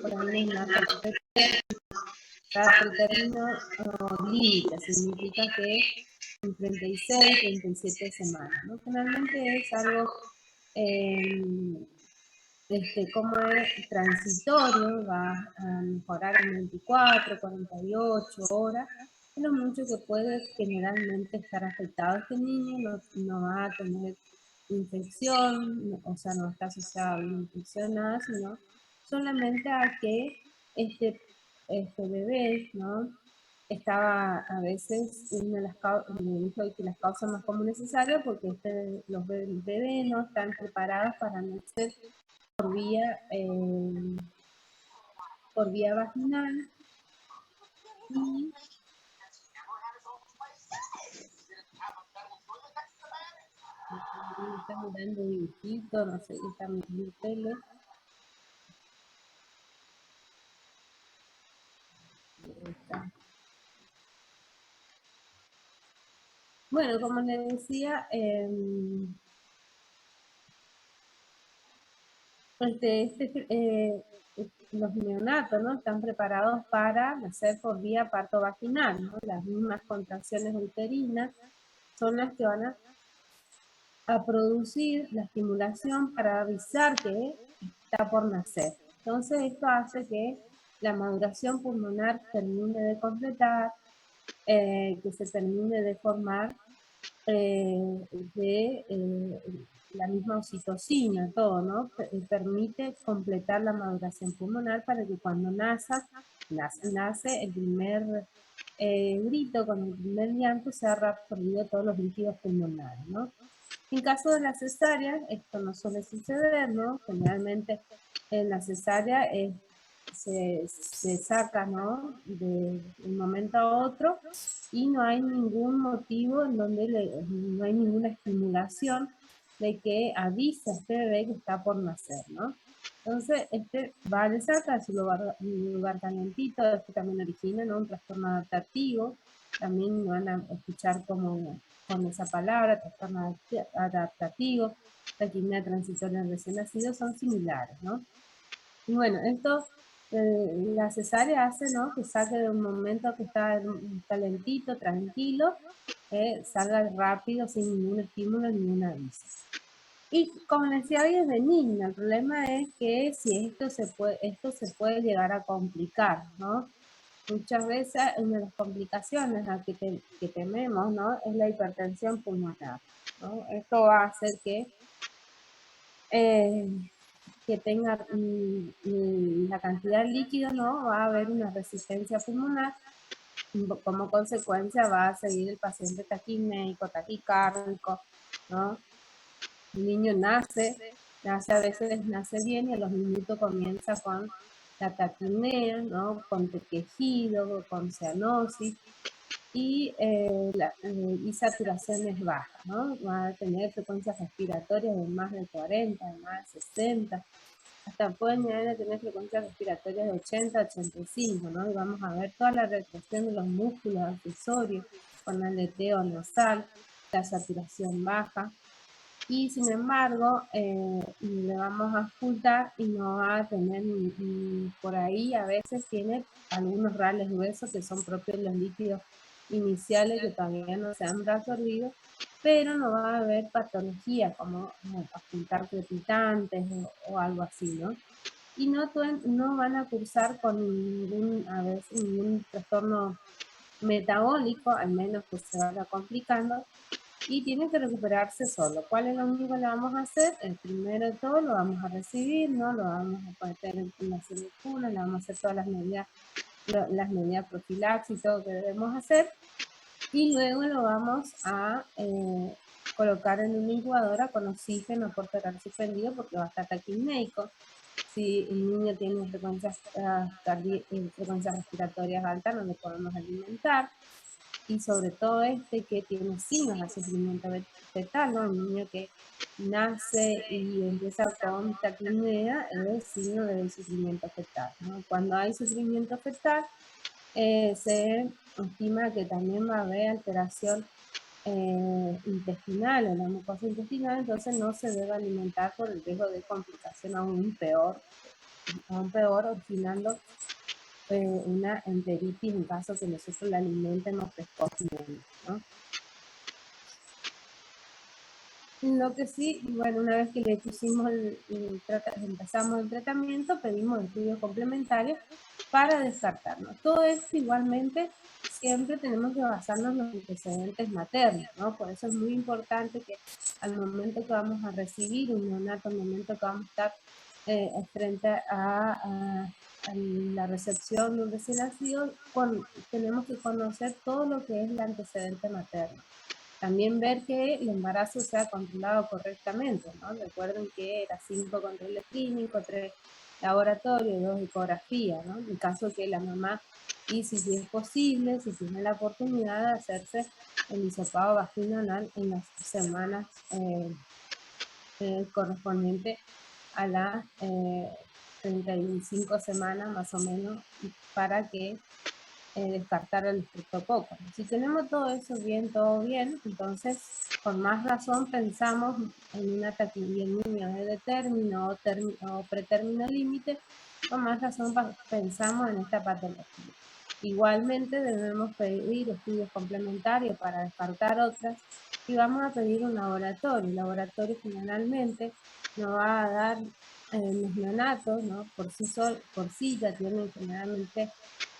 por ahí nace el término límite, significa que en 36, 37 semanas, ¿no? Generalmente es algo como es transitorio, va a mejorar en 24, 48 horas, es lo mucho que puede generalmente estar afectado este niño, no va a tener infección, o sea, no está asociado a una infección, nada, sino solamente a que este bebé, ¿no? Estaba a veces una de las causas más comunes necesarias porque los bebés no están preparados para nacer por vía vaginal y están mirando dibujitos, no sé, están mirando tele. Bueno, como les decía, los neonatos, ¿no? Están preparados para nacer por vía parto vaginal, ¿no? Las mismas contracciones uterinas son las que van a producir la estimulación para avisar que está por nacer. Entonces esto hace que la maduración pulmonar termine de completar, que se termine de formar la misma oxitocina, todo, ¿no? Permite completar la maduración pulmonar para que cuando nace el primer grito, con el primer llanto, se ha absorbido todos los líquidos pulmonares, ¿no? En caso de la cesárea, esto no suele suceder, ¿no? Generalmente en la cesárea se saca, ¿no? De un momento a otro y no hay ningún motivo en donde no hay ninguna estimulación de que avisa a este bebé que está por nacer, ¿no? Entonces, va le saca su lugar calientito, esto también origina, ¿no? Un trastorno adaptativo, también van a escuchar con esa palabra, trastorno adaptativo, taquimia transitoria en recién nacido, son similares, ¿no? Y bueno, esto, la cesárea hace, ¿no? Que saque de un momento que está calentito, tranquilo, salga rápido, sin ningún estímulo, ningún aviso. Y como les decía hoy, es benigna. El problema es que si esto se puede llegar a complicar, ¿no? Muchas veces una de las complicaciones a que tememos, ¿no? Es la hipertensión pulmonar, ¿no? Esto va a hacer que tenga la cantidad de líquido, ¿no? Va a haber una resistencia pulmonar. Como consecuencia va a seguir el paciente taquimnéico, taquicárdico, ¿no? El niño nace a veces nace bien y a los minutos comienza con la taquimnea, ¿no? Con tequejido, con cianosis y saturaciones bajas, ¿no? Va a tener frecuencias respiratorias de más de 40, de más de 60, hasta pueden llegar a tener frecuencias respiratorias de 80, 85, ¿no? Y vamos a ver toda la retracción de los músculos accesorios con aleteo nasal, la saturación baja. Y sin embargo, le vamos a ocultar y no va a tener, por ahí a veces tiene algunos rales gruesos que son propios de los líquidos iniciales que todavía no se han reabsorbido, pero no va a haber patología como ocultar crepitantes o algo así, ¿no? Y no van a cursar con ningún trastorno metabólico, al menos que se vaya complicando, y tiene que recuperarse solo. ¿Cuál es lo único que le vamos a hacer? El primero de todo lo vamos a recibir, ¿no? Lo vamos a poner en la semicuna, le vamos a hacer todas las medidas profilaxis y todo lo que debemos hacer, y luego lo vamos a colocar en una incubadora con oxígeno corporal suspendido porque va a estar taquimnéico. Si el niño tiene frecuencias respiratorias altas, no le podemos alimentar. Y sobre todo que tiene signos de sufrimiento fetal, ¿no? Un niño que nace y empieza con taquipnea es signo de sufrimiento fetal, ¿no? Cuando hay sufrimiento fetal, se estima que también va a haber alteración intestinal, en la mucosa intestinal, entonces no se debe alimentar por el riesgo de complicación aún peor aún peor, originando una enteritis en caso que nosotros la alimentemos precocemente, ¿no? Lo que sí, bueno, una vez que le pusimos empezamos el tratamiento, pedimos estudios complementarios para descartarnos. Todo esto igualmente siempre tenemos que basarnos en los antecedentes maternos, ¿no? Por eso es muy importante que al momento que vamos a recibir un neonato, al momento que vamos a estar frente a la recepción de un recién nacido, tenemos que conocer todo lo que es el antecedente materno. También ver que el embarazo sea controlado correctamente, ¿no? Recuerden que era 5 controles clínicos, 3 laboratorios, 2 ecografías, ¿no? En caso que la mamá, y si es posible, si tiene la oportunidad de hacerse el hisopado vaginal en las semanas correspondientes a las 35 semanas más o menos, para que descartar el estreptococo. Si tenemos todo eso bien, todo bien, entonces con más razón pensamos en una taquidiemia de término o pretérmino límite, con más razón pensamos en esta patología. Igualmente debemos pedir estudios complementarios para descartar otras y vamos a pedir un laboratorio. El laboratorio generalmente nos va a dar los neonatos, ¿no? Por sí ya tienen generalmente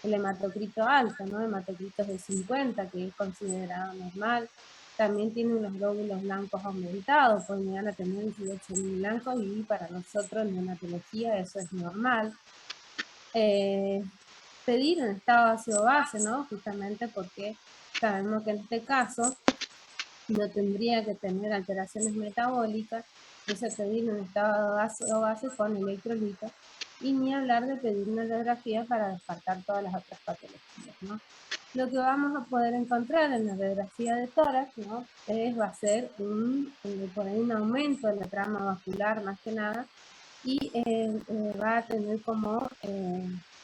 el hematocrito alto, ¿no? Hematocritos de 50, que es considerado normal. También tienen los glóbulos blancos aumentados, pueden llegar a tener 18.000 blancos y para nosotros en neonatología eso es normal. Pedir un estado ácido-base, ¿no? Justamente porque sabemos que en este caso no tendría que tener alteraciones metabólicas, entonces pedir un estado ácido-base con electrolitos, y ni hablar de pedir una radiografía para descartar todas las otras patologías, ¿no? Lo que vamos a poder encontrar en la radiografía de tórax, ¿no? Va a ser por ahí un aumento de la trama vascular más que nada, y va a tener como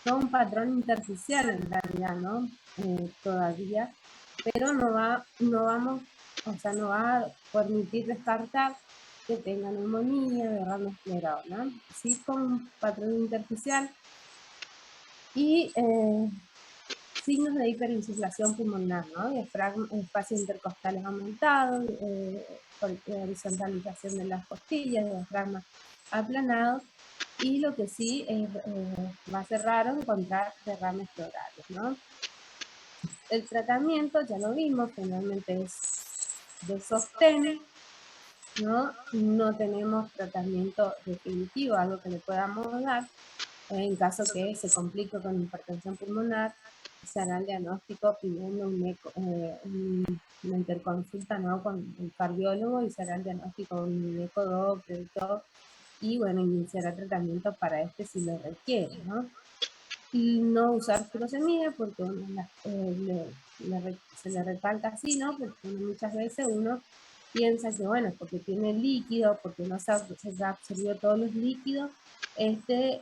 todo un patrón intersticial en realidad, ¿no? Todavía, pero no va a permitir descartar que tenga neumonía, derrame esclerado, ¿no? Sí, con un patrón intersticial y signos de hiperinsuflación pulmonar, ¿no? Espacios intercostales aumentados, horizontalización de las costillas, diafragma aplanado, y lo que sí va a ser raro encontrar derrames pleurales, ¿no? El tratamiento, ya lo vimos, finalmente es de sostén, ¿no? No tenemos tratamiento definitivo, algo que le podamos dar. En caso que se complique con hipertensión pulmonar, se hará el diagnóstico pidiendo una interconsulta, ¿no? Con el cardiólogo, y se hará el diagnóstico con un eco y todo, y bueno, iniciará tratamiento para este si lo requiere, ¿no? Y no usar furosemida porque se le recalca así, ¿no? Porque muchas veces uno piensa que, bueno, porque tiene líquido, porque no se absorbió todos los líquidos, hay que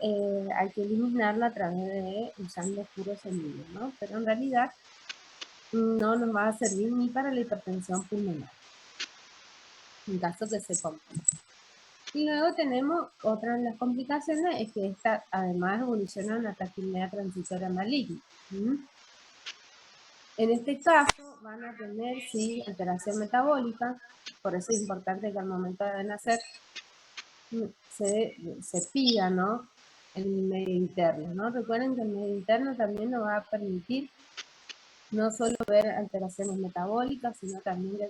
eliminarla a través de usando furosemida, ¿no? Pero en realidad no nos va a servir ni para la hipertensión pulmonar, en caso que se complique. Y luego tenemos otra de las complicaciones, es que esta además evoluciona una taquipnea transitoria maligna. En este caso van a tener, sí, alteración metabólica, por eso es importante que al momento de nacer se pida, ¿no? El medio interno, ¿no? Recuerden que el medio interno también nos va a permitir no solo ver alteraciones metabólicas, sino también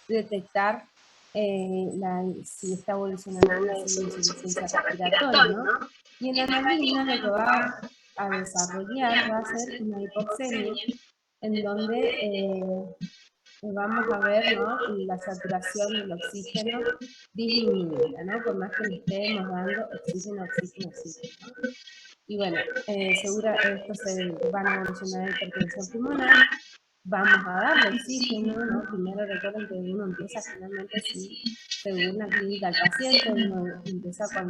detectar si está evolucionando la insuficiencia respiratoria, ¿no? Y en la maligna lo que va a desarrollar va a ser una hipoxemia, en donde vamos a ver, ¿no? La saturación del oxígeno disminuida, ¿no? Por más que le estemos dando oxígeno, oxígeno, oxígeno, ¿no? Y bueno, esto se van a evolucionar hipertensión pulmonar, vamos a darle oxígeno, ¿no? Primero recuerden que uno empieza finalmente, sí, según la clínica del paciente, uno empieza con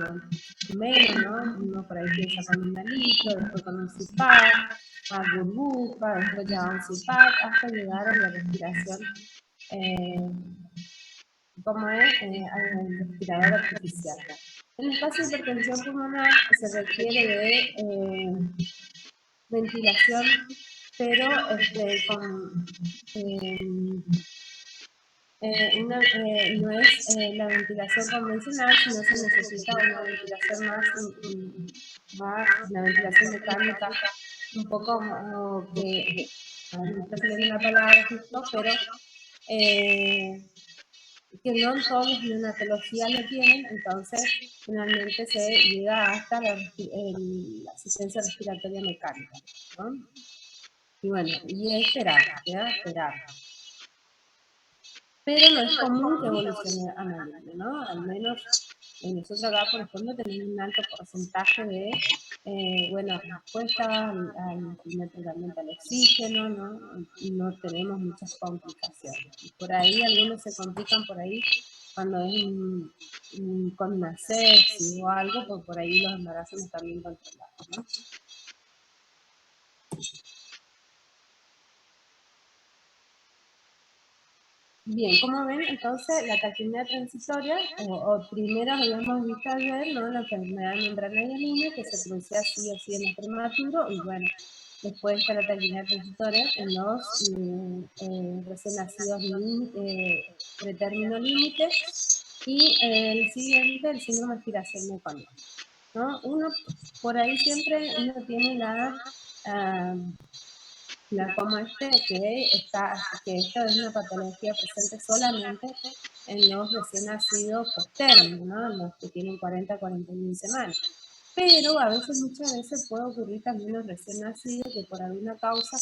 menos, ¿no? Uno por ahí empieza con un alito, después con un CPAP, a burbuja, después ya a un CPAP, hasta llegar a la respiración, como es, al respirador artificial. En el caso de hipertensión pulmonar se requiere de ventilación, pero no es la ventilación convencional, sino se necesita una ventilación una ventilación mecánica, un poco que, me está saliendo una palabra justo, pero que no todos los neonatologías lo tienen, entonces finalmente se llega hasta la asistencia respiratoria mecánica, ¿no? Y bueno, y es esperar, queda esperar. Pero no es común que evolucione a maligno, ¿no? Al menos nosotros acá, por ejemplo, tenemos un alto porcentaje de, respuesta al primer tratamiento al oxígeno, ¿no? Y no tenemos muchas complicaciones. Y por ahí algunos se complican por ahí cuando es con una sepsis o algo, pues por ahí los embarazos no están bien controlados, ¿no? Bien, como ven, entonces la taquimia transitoria, o primero habíamos visto ayer, ¿no? La enfermedad de membrana hialina, que se producía sí o sí en el prematuro, y bueno, después está la taquimia transitoria en los recién nacidos pretérmino límite, y el siguiente, el síndrome de aspiración mecónica, ¿no? Uno, por ahí siempre uno tiene que esto es una patología presente solamente en los recién nacidos post-término, ¿no? En los que tienen 40-41 semanas. Pero muchas veces puede ocurrir también en los recién nacidos que por alguna causa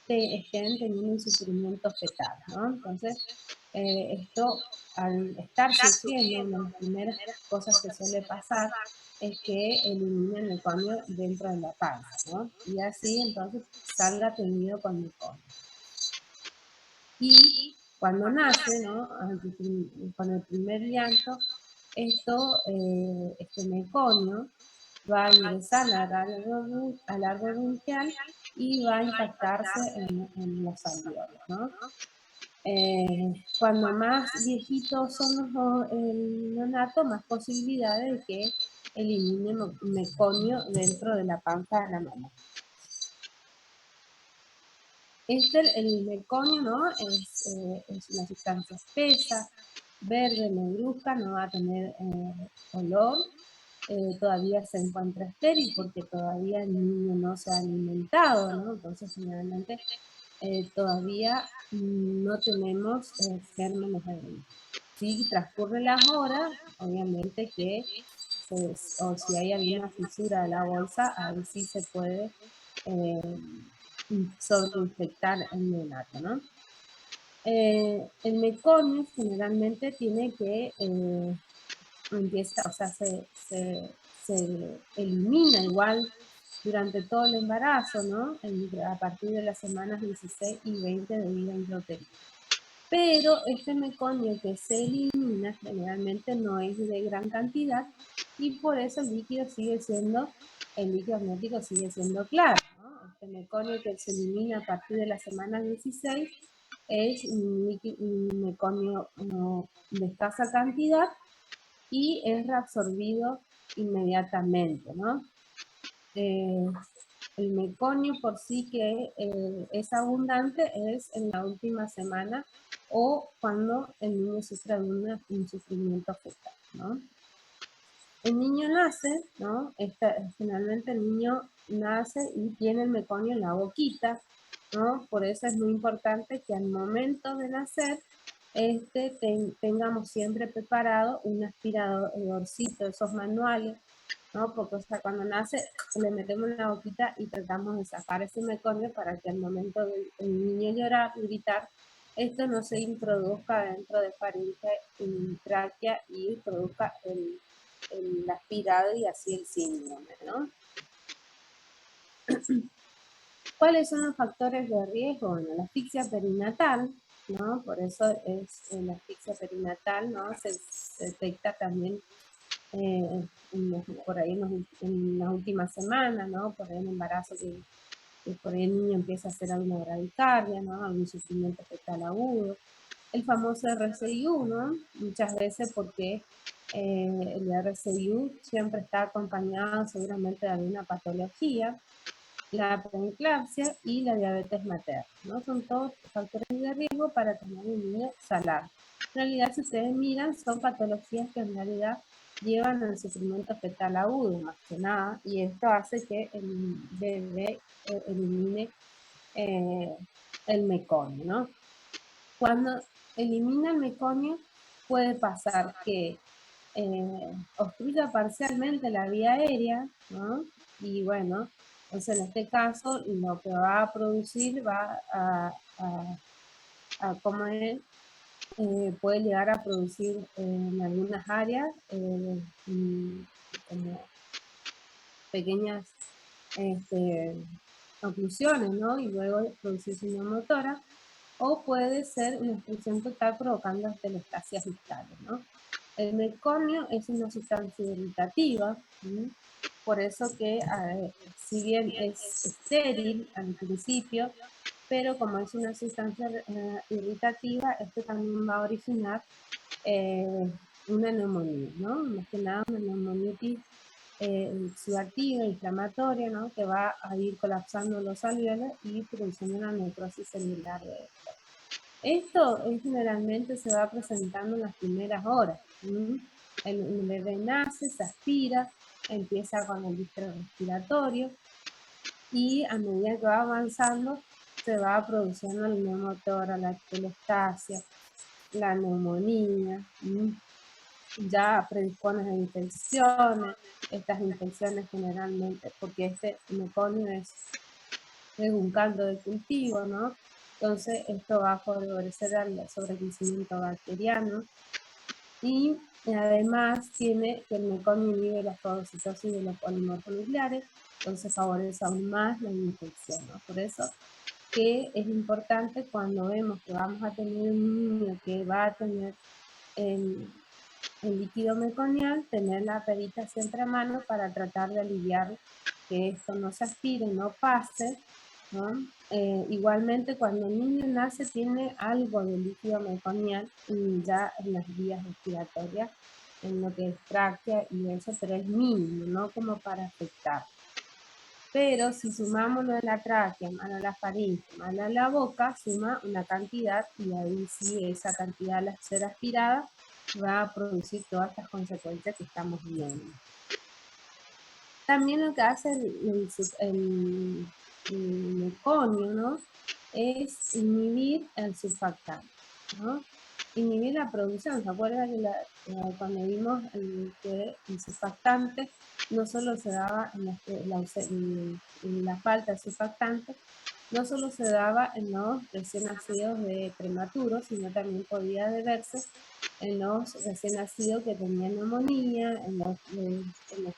estén teniendo un sufrimiento fetal, ¿no? Entonces, esto, al estar sufriendo, una de las primeras cosas que suele pasar es que eliminen el meconium dentro de la panza, ¿no? Y así entonces salga teñido con meconium. Y cuando nace, ¿no? Con el primer llanto, este meconio va a ingresar al árbol bronquial y va a impactarse en los alveolos, ¿no? Cuando más viejitos son el neonato, más posibilidades de que elimine meconio dentro de la panza de la mamá. El meconio, ¿no? Es una sustancia espesa, verde, negruzca, no va a tener olor. Todavía se encuentra estéril porque todavía el niño no se ha alimentado, ¿no? Entonces, generalmente, todavía no tenemos gérmenes adentro. Si transcurren las horas, obviamente que, o si hay alguna fisura de la bolsa, ahí sí se puede sobreinfectar el neonato, ¿no? El meconio generalmente tiene que se elimina igual durante todo el embarazo, ¿no? A partir de las semanas 16 y 20 de vida intrauterina. Pero este meconio que se elimina generalmente no es de gran cantidad y por eso el líquido amniótico sigue siendo claro, ¿no? Este meconio que se elimina a partir de la semana 16 es un meconio de escasa cantidad y es reabsorbido inmediatamente, ¿no? El meconio por sí que es abundante es en la última semana o cuando el niño sufre de un sufrimiento fetal, ¿no? El niño nace, ¿no? Generalmente el niño nace y tiene el meconio en la boquita, ¿no? Por eso es muy importante que al momento de nacer tengamos siempre preparado un aspiradorcito, esos manuales, ¿no? Porque cuando nace le metemos en la boquita y tratamos de sacar ese meconio para que al momento del niño llorar, gritar, esto no se introduzca dentro de faringe y tráquea y produzca el aspirado y así el síndrome, ¿no? ¿Cuáles son los factores de riesgo? Bueno, la asfixia perinatal, ¿no? Por eso es la asfixia perinatal, ¿no? Se detecta también por ahí en las últimas semanas, ¿no? Por ahí en embarazo que por ahí el niño empieza a hacer alguna bradicardia, ¿no? Algún sufrimiento fetal agudo. el famoso RCIU, ¿no? Muchas veces porque el RCIU siempre está acompañado seguramente de alguna patología, la preeclampsia y la diabetes materna, ¿no? Son todos factores de riesgo para tener un niño salado. En realidad, si ustedes miran, son patologías que en realidad llevan al sufrimiento fetal agudo, más que nada, y esto hace que el bebé elimine el meconio, ¿no? Cuando elimina el meconio, puede pasar que obstruya parcialmente la vía aérea, ¿no? Y bueno, entonces en este caso lo que va a producir va a como es, puede llegar a producir en algunas áreas como pequeñas oclusiones, ¿no? Y luego producir síndrome motora, o puede ser una obstrucción total provocando atelectasias distales, ¿no? El meconio es una sustancia irritativa, ¿sí? Por eso que si bien es estéril al principio, pero como es una sustancia irritativa, esto también va a originar una neumonía, ¿no? Más que nada una neumonitis exudativa, inflamatoria, ¿no? Que va a ir colapsando los alvéolos y produciendo una necrosis celular de esto. Esto generalmente se va presentando en las primeras horas. El bebé nace, se aspira, empieza con el distrés respiratorio y a medida que va avanzando se va produciendo el neumotora, la atelectasia, la neumonía, ya predispone a infecciones, estas infecciones generalmente, porque este meconio es un caldo de cultivo, ¿no? Entonces esto va a favorecer al sobrecrecimiento bacteriano y además tiene que el meconio inhibe la fagocitosis de los polimorfos nucleares, entonces favorece aún más la infección, ¿no? Por eso que es importante cuando vemos que vamos a tener un niño que va a tener el líquido meconial, tener la perita siempre a mano para tratar de aliviar que esto no se aspire, no pase, ¿no? Igualmente, cuando el niño nace tiene algo de líquido meconial ya en las vías respiratorias, en lo que es tráquea y eso, pero es mínimo, no como para afectar. Pero si sumamos lo de la tráquea, más a la faringe, más a la boca, suma una cantidad y ahí sí esa cantidad al ser aspirada va a producir todas estas consecuencias que estamos viendo. También lo que hace el meconio, ¿no? Es inhibir el surfactante, ¿no? Inhibir la producción. ¿Se acuerdan que cuando vimos que el surfactante no solo se daba en la falta de surfactante, no solo se daba en los recién nacidos de prematuros, sino también podía deberse en los recién nacidos que tenían neumonía, en los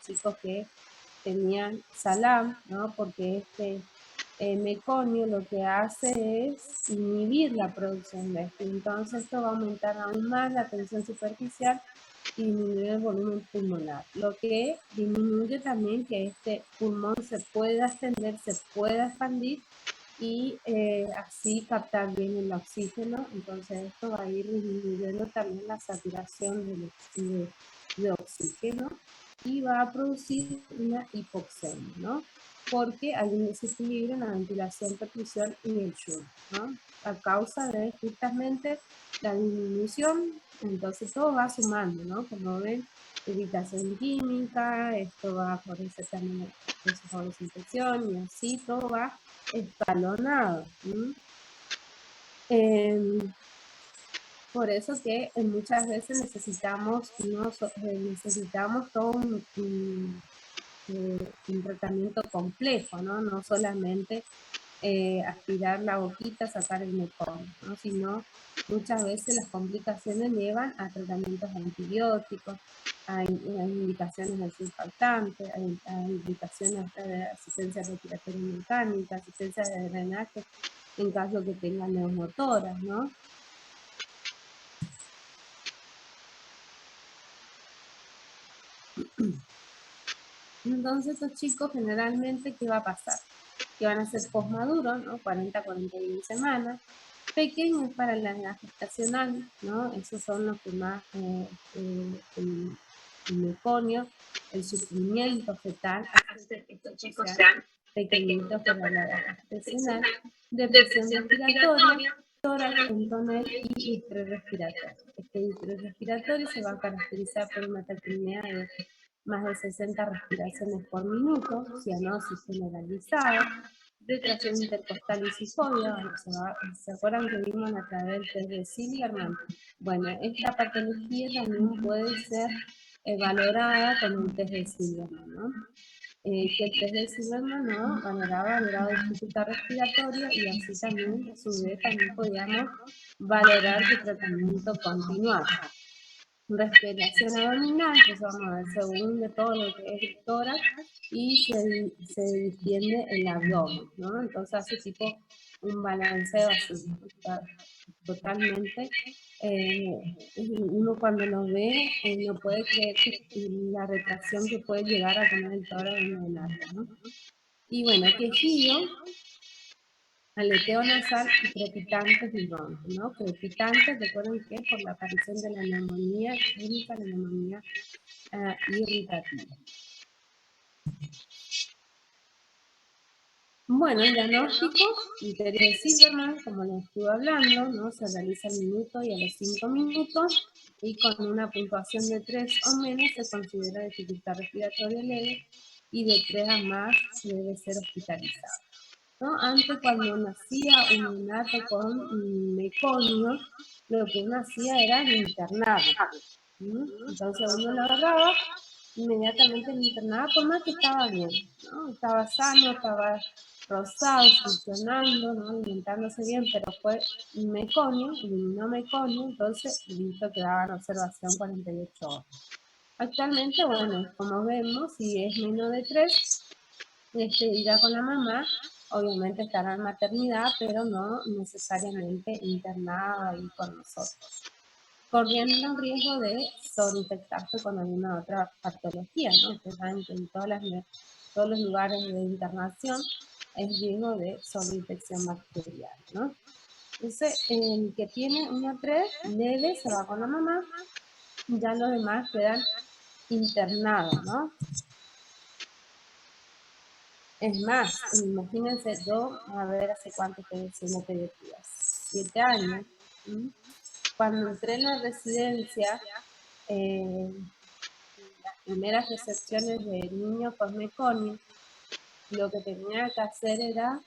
chicos que tenían salam, ¿no? Porque este meconio lo que hace es inhibir la producción de esto. Entonces esto va a aumentar aún más la tensión superficial y disminuir el volumen pulmonar, lo que disminuye también que este pulmón se pueda extender, se pueda expandir y así captar bien el oxígeno. Entonces esto va a ir disminuyendo también la saturación de oxígeno y va a producir una hipoxemia, ¿no? Porque hay un desequilibrio en la ventilación, perfusión y el shock, ¿no? A causa de justamente la disminución, entonces todo va sumando, ¿no? Como ven, irritación química, esto va a favorecer también la infección y así todo va escalonado. Por eso que muchas veces necesitamos todo un tratamiento complejo, ¿no? No solamente aspirar la boquita, sacar el meconio, ¿no? Sino muchas veces las complicaciones llevan a tratamientos antibióticos, a indicaciones de surfactante, a indicaciones de asistencia respiratoria mecánica, asistencia de drenaje en caso que tengan neumotoras, ¿no? Entonces estos chicos generalmente, ¿qué va a pasar? Que van a ser posmaduros, ¿no? 40 a 41 semanas, Pequeños para la gestacional, ¿no? Esos son los que más, el meconio, el sufrimiento fetal, hace que estos chicos sean pequeñitos para la gestacional, depresión respiratoria, tórax, entonel y distrés respiratorio. Este distrés respiratorio se va a caracterizar por una taquipnea de más de 60 respiraciones por minuto, cianosis generalizada, retracción intercostal y cifodia. ¿Se acuerdan que vimos a través del test de Silverman? Bueno, esta patología también puede ser valorada con un test de Silverman, ¿no? Que el test de Silverman, ¿no?, valoraba el grado de dificultad respiratoria y así también, a su vez, también podíamos valorar qué tratamiento continuar. Respiración abdominal, pues vamos a ver, se une todo lo que es el tórax y se distiende el abdomen, ¿no? Entonces hace tipo un balanceo así, totalmente. Uno cuando lo ve no puede creer la retracción que puede llegar a tener el tórax neonato, ¿no? Y bueno, quejido, aleteo nasal y crepitantes y ronco, ¿no? Crepitantes, recuerden que por la aparición de la neumonía clínica, la neumonía irritativa. Bueno, el diagnóstico, interior de Silverman, como les estuve hablando, ¿no? Se realiza al minuto y a los 5 minutos, y con una puntuación de 3 o menos se considera dificultad respiratoria leve, y de 3 a más debe ser hospitalizado, ¿no? Antes, cuando nacía un neonato con meconio, lo que uno hacía era internarlo, ¿no? Entonces uno lo agarraba, inmediatamente lo internaba, por más que estaba bien, ¿no? Estaba sano, estaba rosado, funcionando, ¿no? Alimentándose bien, pero fue meconio, eliminó meconio, entonces listo, quedaba en observación 48 horas. Actualmente, bueno, como vemos, si es menos de 3, irá con la mamá, obviamente estará en maternidad, pero no necesariamente internada ahí con nosotros, corriendo el riesgo de sobreinfectarse con alguna otra patología, ¿no? Ustedes saben que en todos los lugares de internación es riesgo de sobreinfección bacteriana, ¿no? Entonces, el que tiene una 3 leve se va con la mamá, ya los demás quedan internados, ¿no? Es más, imagínense, yo, a ver, ¿hace cuánto estoy haciendo pediatría? 7 años. ¿Sí? Cuando entré en la residencia, las primeras recepciones de niños con meconio, lo que tenía que hacer era,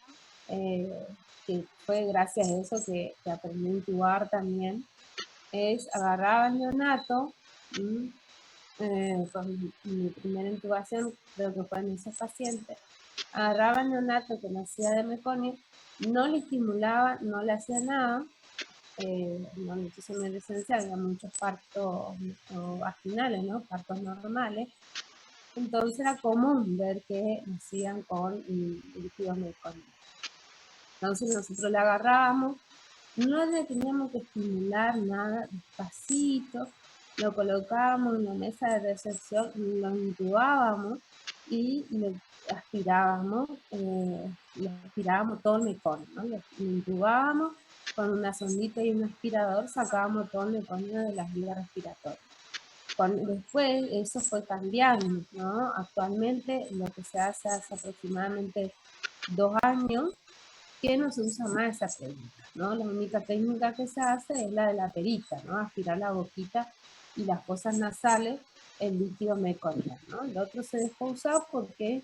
que fue gracias a eso que aprendí a intubar también, es agarraba el neonato, con mi primera intubación, creo que fue en ese paciente, agarraba el neonato que nacía de meconio, no le estimulaba, no le hacía nada, no le hizo una licencia, había muchos partos vaginales, ¿no? Partos normales. Entonces era común ver que nacían con líquidos meconio. Entonces nosotros le agarrábamos, no le teníamos que estimular nada, despacito, lo colocábamos en la mesa de recepción, lo intubábamos y le aspirábamos todo el meconio, ¿no? Lo intubábamos con una sondita y un aspirador, sacábamos todo el meconio de las vías respiratorias. Después eso fue cambiando, ¿no? Actualmente lo que se hace aproximadamente 2 años, que no se usa más esa técnica, ¿no? La única técnica que se hace es la de la perita, ¿no? Aspirar la boquita y las fosas nasales, el líquido meconiano, ¿no? El otro se dejó usar porque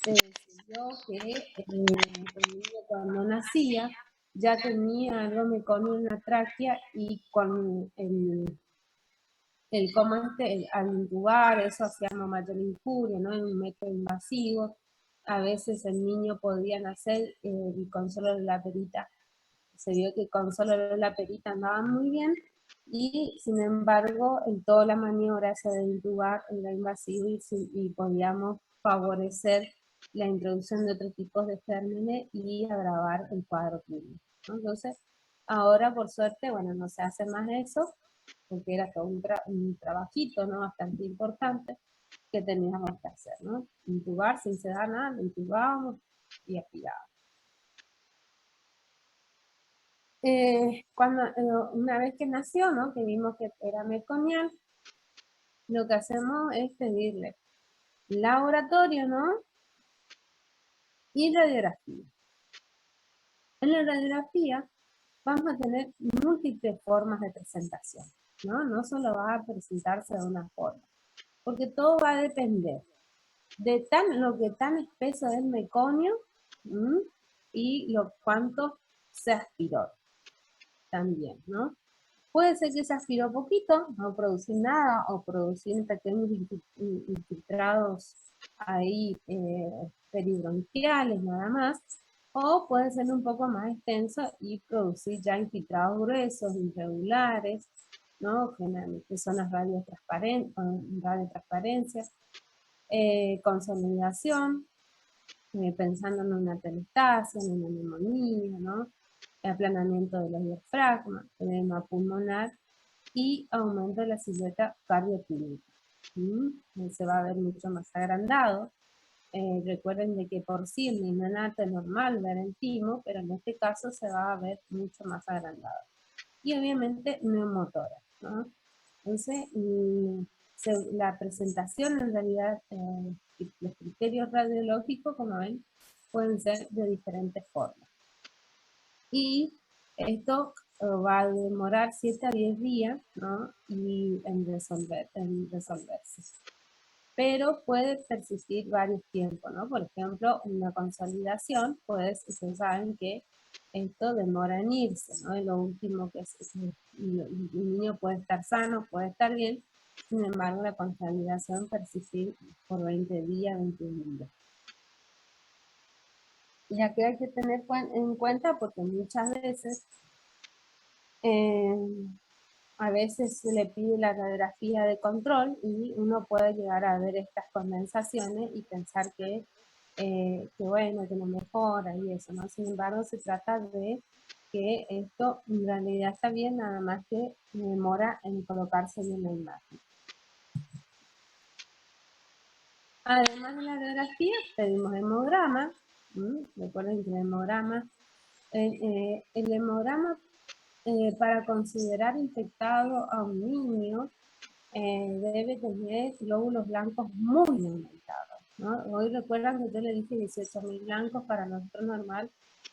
se decidió que el niño cuando nacía ya tenía algo meconio en la tráquea, y con al intubar, eso hacíamos mayor injuria, ¿no? En un método invasivo. A veces el niño podía nacer y con solo la perita, se vio que con solo la perita andaba muy bien, y sin embargo en toda la maniobra esa de intubar era invasivo, y podíamos favorecer la introducción de otros tipos de gérmenes y agravar el cuadro clínico, ¿no? Entonces, ahora por suerte, bueno, no se hace más eso, porque era todo un trabajito, ¿no? Bastante importante que teníamos que hacer, ¿no? Intubar sin sedar nada, lo intubábamos y aspirábamos. Una vez que nació, ¿no? Que vimos que era meconial, lo que hacemos es pedirle laboratorio, ¿no? Y radiografía. En la radiografía vamos a tener múltiples formas de presentación, ¿no? No solo va a presentarse de una forma, porque todo va a depender de lo que tan espeso es el meconio y cuánto se aspiró también, ¿no? Puede ser que se aspiró poquito, no producir nada, o producir pequeños infiltrados ahí peribronquiales nada más, o puede ser un poco más extenso y producir ya infiltrados gruesos, irregulares, ¿no? Generalmente son las radiotransparencia, consolidación, pensando en una telestasia, en una neumonía, ¿no? Aplanamiento de los diafragmas, edema pulmonar y aumento de la silueta cardioclínica. Se va a ver mucho más agrandado. Recuerden de que por sí el neonato es normal ver el timo, pero en este caso se va a ver mucho más agrandado. Y obviamente neumotora, ¿no? Entonces, la presentación en realidad, los criterios radiológicos, como ven, pueden ser de diferentes formas. Y esto va a demorar 7 a 10 días, ¿no? Y en resolverse. Pero puede persistir varios tiempos, ¿no? Por ejemplo, una consolidación, pues ustedes saben que esto demora en irse, ¿no? Y lo último que el niño puede estar sano, puede estar bien, sin embargo la consolidación persistir por 20 días, 21 días. Y aquí hay que tener en cuenta porque muchas veces a veces se le pide la radiografía de control y uno puede llegar a ver estas condensaciones y pensar que bueno, que no mejora y eso, ¿no? Sin embargo, se trata de que esto en realidad está bien, nada más que demora en colocarse en la imagen. Además de la radiografía, pedimos hemograma. Recuerden que el hemograma para considerar infectado a un niño debe tener glóbulos blancos muy aumentados, ¿no? Hoy recuerdan que yo le dije 18.000 blancos para nosotros normal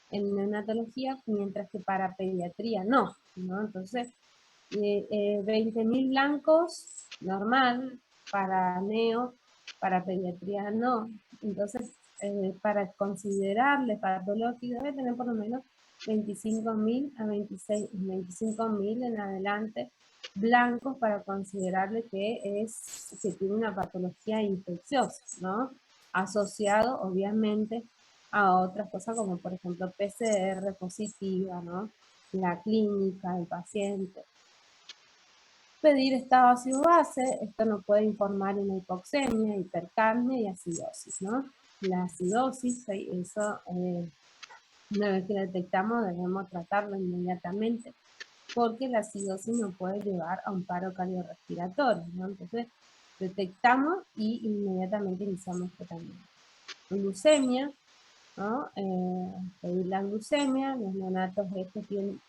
en neonatología, mientras que para pediatría no, ¿no? Entonces, 20.000 blancos normal para neo, para pediatría no. Entonces, para considerarle patológico debe tener por lo menos 25.000 a 25.000 en adelante blancos para considerarle que tiene una patología infecciosa, ¿no? Asociado, obviamente, a otras cosas como, por ejemplo, PCR positiva, ¿no? La clínica del paciente. Pedir estado ácido-base, esto nos puede informar en hipoxemia, hipercapnia y acidosis, ¿no? La acidosis, eso, una vez que la detectamos, debemos tratarlo inmediatamente, porque la acidosis nos puede llevar a un paro cardiorrespiratorio, ¿no? Entonces, detectamos y inmediatamente iniciamos tratamiento. Glucemia, ¿no? Pedir la glucemia, los neonatos estos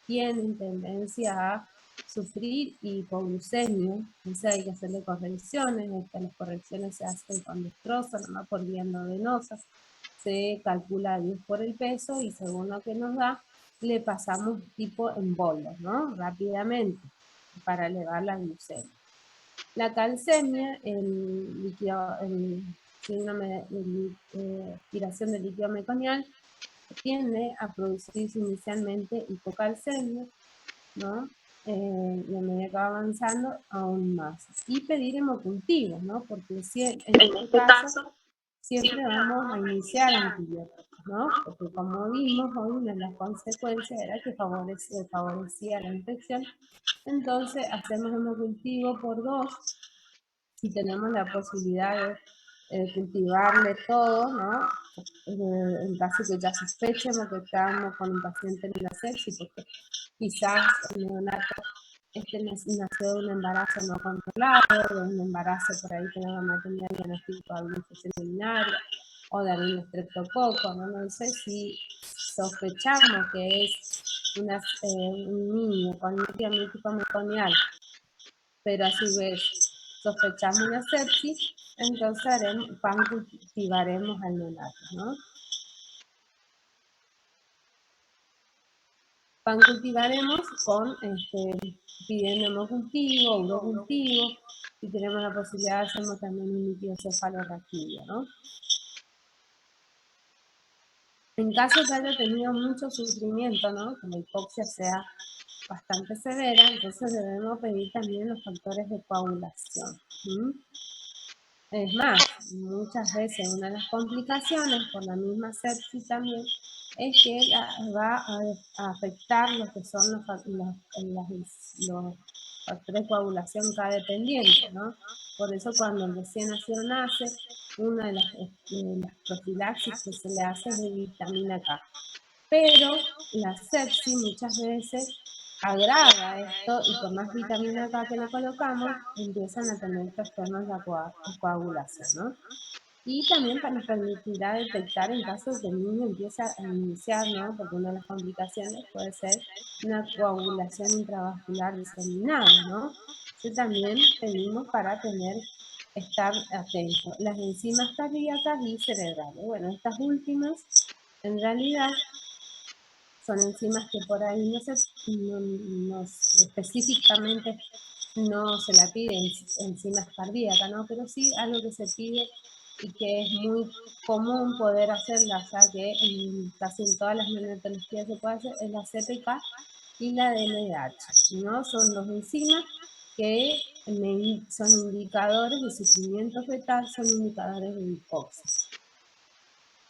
tienen tendencia a sufrir hipoglucemia, entonces hay que hacerle correcciones, las correcciones se hacen con dextrosa, no por vía endovenosa, se calcula 10 por el peso y según lo que nos da, le pasamos tipo en bolos, ¿no? Rápidamente, para elevar la glucemia. La calcemia, el síndrome de aspiración del líquido meconial, tiende a producirse inicialmente hipocalcemia, ¿no? Y a medida que va avanzando, aún más. Y pedir hemocultivos, ¿no? Porque si en este caso siempre vamos a iniciar antibióticos, ¿no? Porque como vimos hoy, una de las consecuencias era que favorecía la infección. Entonces hacemos hemocultivo por 2 si tenemos la posibilidad de cultivarle todo, ¿no? En caso que ya sospechemos que estamos con un paciente en la sepsis, porque quizás el neonato nació de un embarazo no controlado, de un embarazo por ahí que la mamá tenía diagnóstico de alguna infección urinaria o de algún estreptococo, ¿no? No sé si sospechamos que un niño con diamítico meconial, pero a su vez sospechamos una sepsis, entonces pancultivaremos al neonato, ¿no? Pancultivaremos con pidiendo hemocultivo, urocultivo, si tenemos la posibilidad hacemos también un líquido cefalorraquídeo, ¿no? En caso de haya tenido mucho sufrimiento, ¿no? Que la hipoxia sea bastante severa, entonces debemos pedir también los factores de coagulación. Es más, muchas veces una de las complicaciones por la misma sepsis también es que va a afectar lo que son los factores de coagulación K dependientes, ¿no? Por eso cuando el recién nacido nace, una de las profilaxis que se le hace es de vitamina K. Pero la sepsis muchas veces agrava esto y por más vitamina K que le colocamos, empiezan a tener trastornos de coagulación, ¿no? Y también nos permitirá detectar en caso de que el niño empiece a iniciar, ¿no? Porque una de las complicaciones puede ser una coagulación intravascular diseminada, ¿no? Eso también pedimos para estar atentos. Las enzimas cardíacas y cerebrales. Bueno, estas últimas, en realidad, son enzimas que por ahí específicamente no se la piden enzimas cardíacas, ¿no? Pero sí algo que se pide y que es muy común poder hacerla, o sea que casi en todas las neonatologías se puede hacer, es la CPK y la DNH, ¿no? Son dos enzimas que son indicadores de sufrimiento fetal, son indicadores de hipoxia.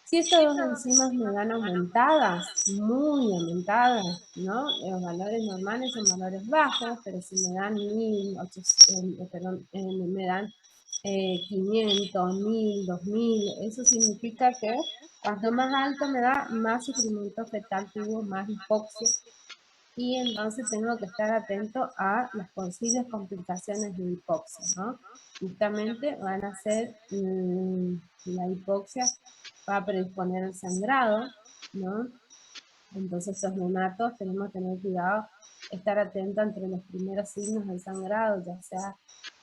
Si estas dos enzimas me dan aumentadas, muy aumentadas, ¿no? Los valores normales son valores bajos, pero si me dan 500, 1000, 2000, eso significa que cuanto más alto me da, más sufrimiento fetal tuvo, más hipoxia. Y entonces tengo que estar atento a las posibles complicaciones de hipoxia, ¿no? Justamente van a ser la hipoxia va a predisponer al sangrado, ¿no? Entonces estos neonatos tenemos que tener cuidado, estar atentos entre los primeros signos del sangrado, ya sea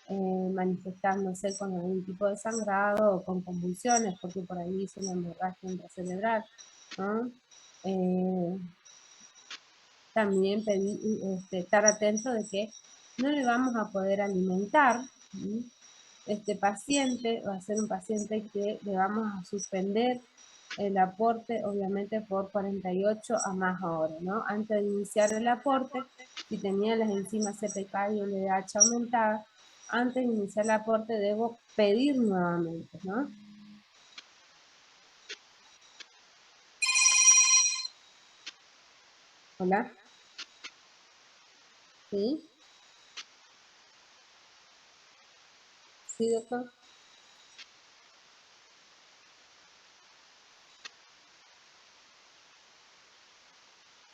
manifestándose con algún tipo de sangrado o con convulsiones, porque por ahí es una hemorragia intracerebral, ¿no? También estar atento de que no le vamos a poder alimentar. Este paciente va a ser un paciente que le vamos a suspender el aporte, obviamente, por 48 a más horas, ¿no? Antes de iniciar el aporte, si tenía las enzimas CPK y LDH aumentadas, antes de iniciar el aporte debo pedir nuevamente, ¿no? Hola. ¿Sí? ¿Sí, doctor?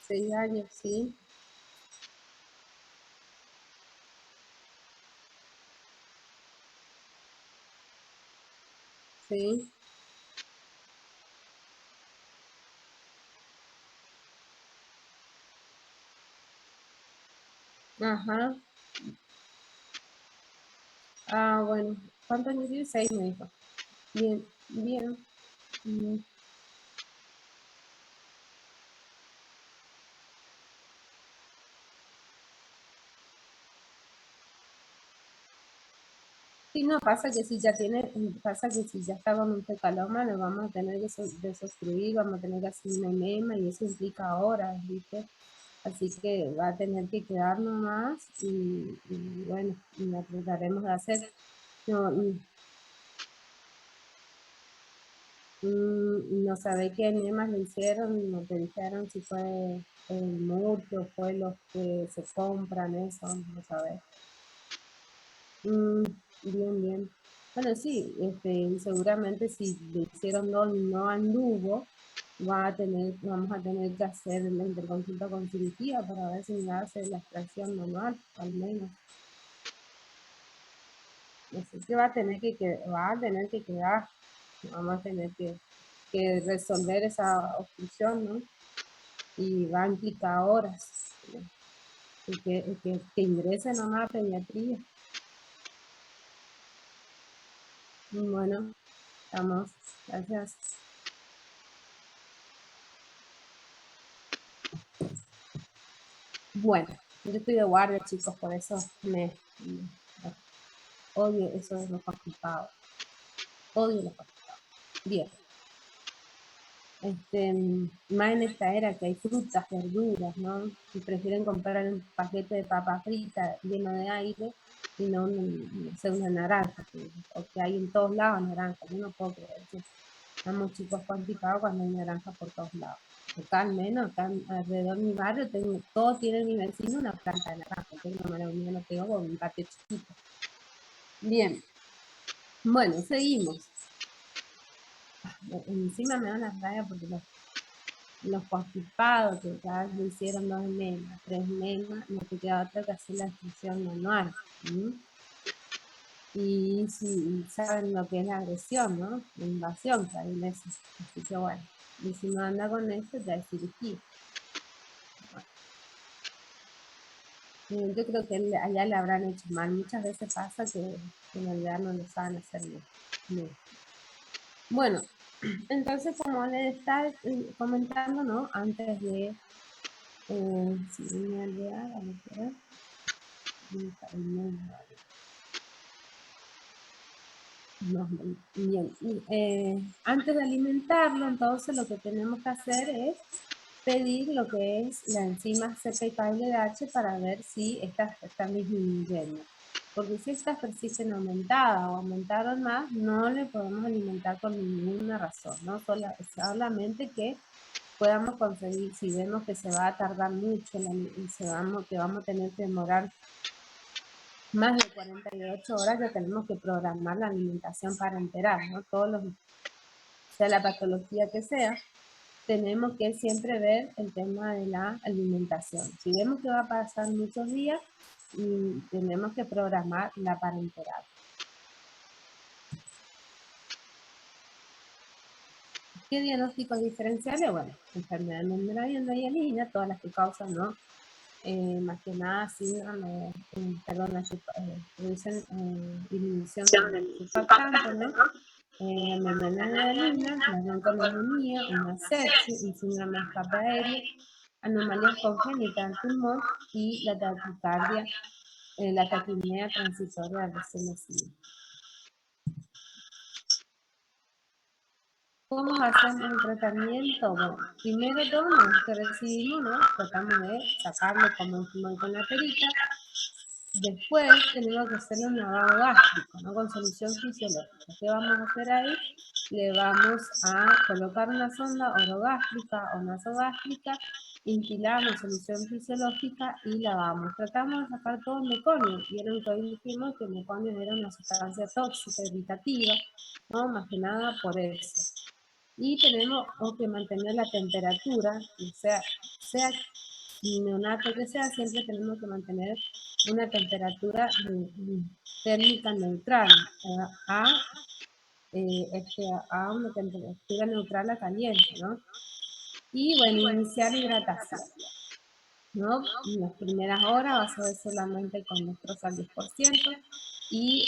6 años, sí. Sí. Ajá. Ah, bueno. ¿Cuántos años tiene? 6, me dijo. Bien, bien. Sí, no, pasa que si ya está con un fecaloma, lo vamos a tener que desobstruir, vamos a tener que hacer un enema y eso implica horas, ¿viste? Así que va a tener que quedar nomás y bueno, lo trataremos de hacer. No, no sabe qué enemas le hicieron, no te dijeron si fue el Murphy o fue los que se compran, eso, no sabes. Bien, bien. Bueno, sí, seguramente si le hicieron dos y no anduvo, vamos a tener que hacer la interconsulta con cirugía para ver si me hace la extracción manual, al menos. Así que va a tener que quedar, vamos a tener que resolver esa obstrucción, ¿no? y va a implicar horas. Que ingrese nomás a pediatría. Bueno, estamos. Gracias. Bueno, yo estoy de guardia, chicos, por eso me odio eso de los constipados. Odio los constipados. Bien. Más en esta era que hay frutas, verduras, ¿no? Y prefieren comprar un paquete de papas fritas lleno de aire y no una naranja, o que hay en todos lados naranja. Yo no puedo creer que estamos chicos constipados cuando hay naranja por todos lados. Acá al menos, acá alrededor de mi barrio, todos tienen mi vecino una planta de naranja. Tengo una maravilla, no tengo con un patio chiquito. Bien. Bueno, seguimos. Encima me dan las rayas porque los constipados que ya le hicieron 2 enemas, 3 enemas, no te queda otra que hacer la instrucción manual. Y si saben lo que es la agresión, ¿no? La invasión que hay en eso. Así que bueno, y si no anda con esto, ya es cirugía. Bueno. Yo creo que allá le habrán hecho mal. Muchas veces pasa que en realidad no lo saben hacer bien. Bueno, entonces como les estaba comentando, ¿no? Antes de... si me olvidaba, vamos a ver. No, bien. Antes de alimentarlo, entonces lo que tenemos que hacer es pedir lo que es la enzima CPK-LDH para ver si estas están disminuyendo. Porque si estas persisten aumentadas o aumentaron más, no le podemos alimentar por ninguna razón, ¿no? Solamente que podamos conseguir, si vemos que se va a tardar mucho, que vamos a tener que demorar más de 48 horas, ya tenemos que programar la alimentación parenteral, ¿no? Sea la patología que sea, tenemos que siempre ver el tema de la alimentación. Si vemos que va a pasar muchos días, tenemos que programar la parenteral. ¿Qué diagnósticos diferenciales? Bueno, enfermedad membrana y hialina, todas las que causan, ¿no? Más que nada síndrome, producen inhibición del surfactante, ¿no? Membrana hialina, la bronconeumonía, una sepsis, un síndrome de escape aéreo, anomalías congénitas del pulmón y la taquicardia, la taquipnea transitoria recién nacida. ¿Cómo hacemos el tratamiento? Bueno, primero todo, una vez que recibimos, ¿no? Tratamos de sacarlo como un pulmón con la perita. Después tenemos que hacerle un lavado gástrico, ¿no? Con solución fisiológica. ¿Qué vamos a hacer ahí? Le vamos a colocar una sonda orogástrica o nasogástrica, intilamos solución fisiológica y lavamos. Tratamos de sacar todo el meconio. Vieron que hoy dijimos que el meconio era una sustancia tóxica, irritativa, ¿no? Más que nada por eso. Y tenemos que mantener la temperatura, sea neonato que sea, siempre tenemos que mantener una temperatura térmica neutral, a una temperatura neutral a caliente, ¿no? Y bueno, iniciar hidratación, ¿no? En las primeras horas va a ser solamente con nuestros al 10%, y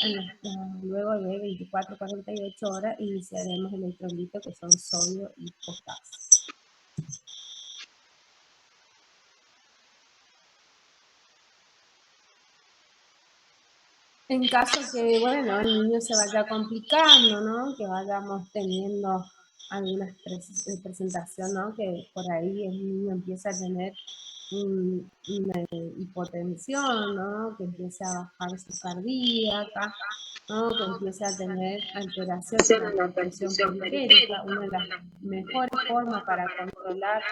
luego de 24 a 48 horas iniciaremos electrolitos que son sodio y potasio. En caso que, bueno, el niño se vaya complicando, ¿no? Que vayamos teniendo alguna presentación, ¿no? Que por ahí el niño empieza a tener una hipotensión, ¿no? Que empieza a bajar su cardíaca, ¿no? Que empieza a tener alteración en la perfusión periférica. Una de las mejores formas para controlar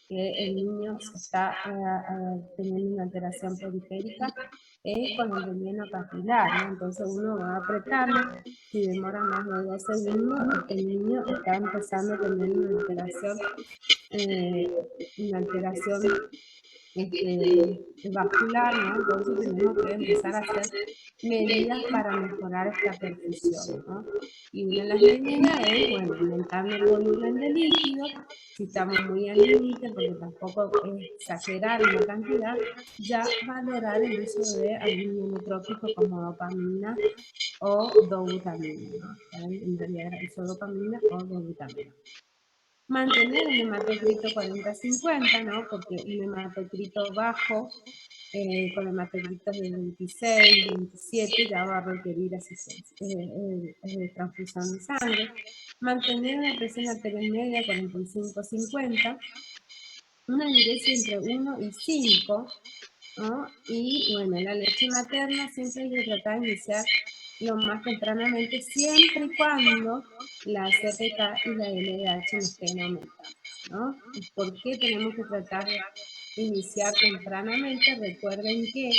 que el niño está teniendo una alteración periférica es con el relleno capilar, ¿no? Entonces uno va a apretarlo, si demora más de 2 segundos, el niño está empezando a tener una alteración vascular, ¿no? Entonces tenemos que empezar a hacer medidas para mejorar esta perfusión, ¿no? Y una de las medidas es, bueno, aumentando el volumen de líquido, si estamos muy al límite, porque tampoco es exagerar una cantidad, ya valorar el uso de algún inmunotrópico como dopamina o dobutamina, ¿no? En realidad es isodopamina o dobutamina. Mantener un hematocrito 40-50, ¿no? Porque un hematocrito bajo, con hematocritos de 26, 27, ya va a requerir asistencia, transfusión de sangre. Mantener una presión arterial media 45-50, una diuresis entre 1 y 5, ¿no? Y bueno, la leche materna siempre hay que tratar de iniciar lo más tempranamente, siempre y cuando la CPK y la LDH no estén aumentando, ¿no? ¿Por qué tenemos que tratar de iniciar tempranamente? Recuerden que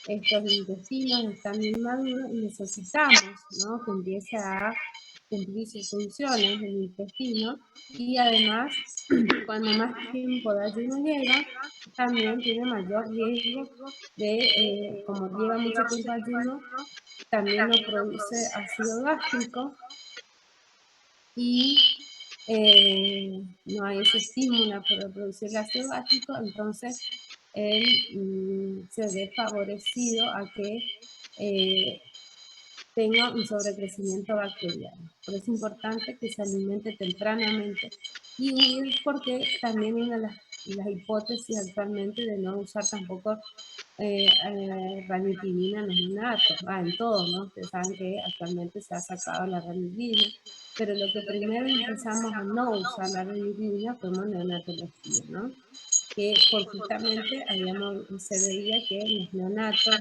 estos intestinos están bien maduros y necesitamos, ¿no?, que empiece a cumplir sus funciones del intestino, y además, cuando más tiempo de ayuno lleva, también tiene mayor riesgo de, como lleva mucho tiempo ayuno, también lo produce ácido gástrico y no hay ese estímulo para producir el ácido gástrico, entonces él se ve favorecido a que tenga un sobrecrecimiento bacteriano. Por eso es importante que se alimente tempranamente y huir, porque también una de las hipótesis actualmente de no usar tampoco ranitidina en los neonatos, en todo, ¿no? Ustedes saben que actualmente se ha sacado la ranitidina, pero lo que primero empezamos a no usar la ranitidina fue en neonatología, ¿no? Que justamente se veía que los neonatos,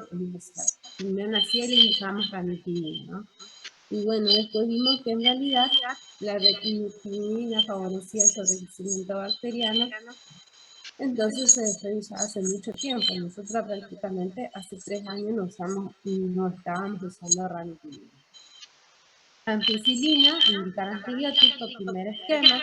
primero nacía y le indicamos ranitidina, ¿no? Y bueno, después vimos que en realidad la ranitidina favorecía el sobrecrecimiento bacteriano. Entonces se dejó ya hace mucho tiempo. Nosotros prácticamente hace 3 años no estábamos usando ranitidina. Ampicilina, indicar antibiótico, primer esquema.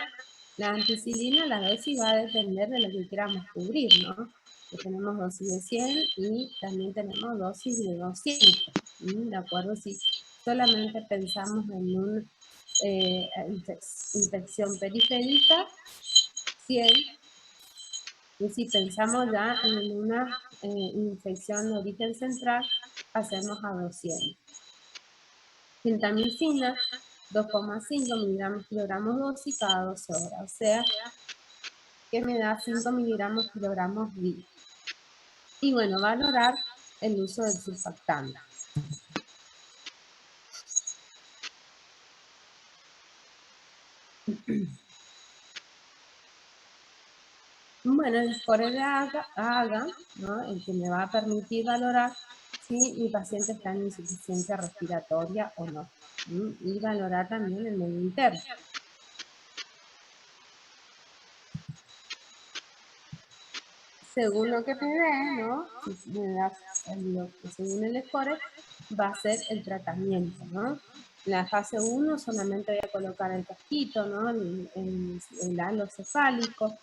La ampicilina, la dosis va a depender de lo que queramos cubrir, ¿no? Que tenemos dosis de 100 y también tenemos dosis de 200, ¿de acuerdo? Si solamente pensamos en una infección periférica, 100. Y si pensamos ya en una infección de origen central, pasemos a 200. Gentamicina, 2,5 miligramos kilogramos dosis cada 12 horas. O sea, que me da 5 miligramos kilogramos día. Y bueno, valorar el uso del surfactante. Bueno, el score de AGA, ¿no?, el que me va a permitir valorar si mi paciente está en insuficiencia respiratoria o no. Y valorar también el medio interno. Según lo que me dé, ¿no?, si me das según el score, va a ser el tratamiento, ¿no? En la fase 1 solamente voy a colocar el casquito, ¿no?, el halo cefálico,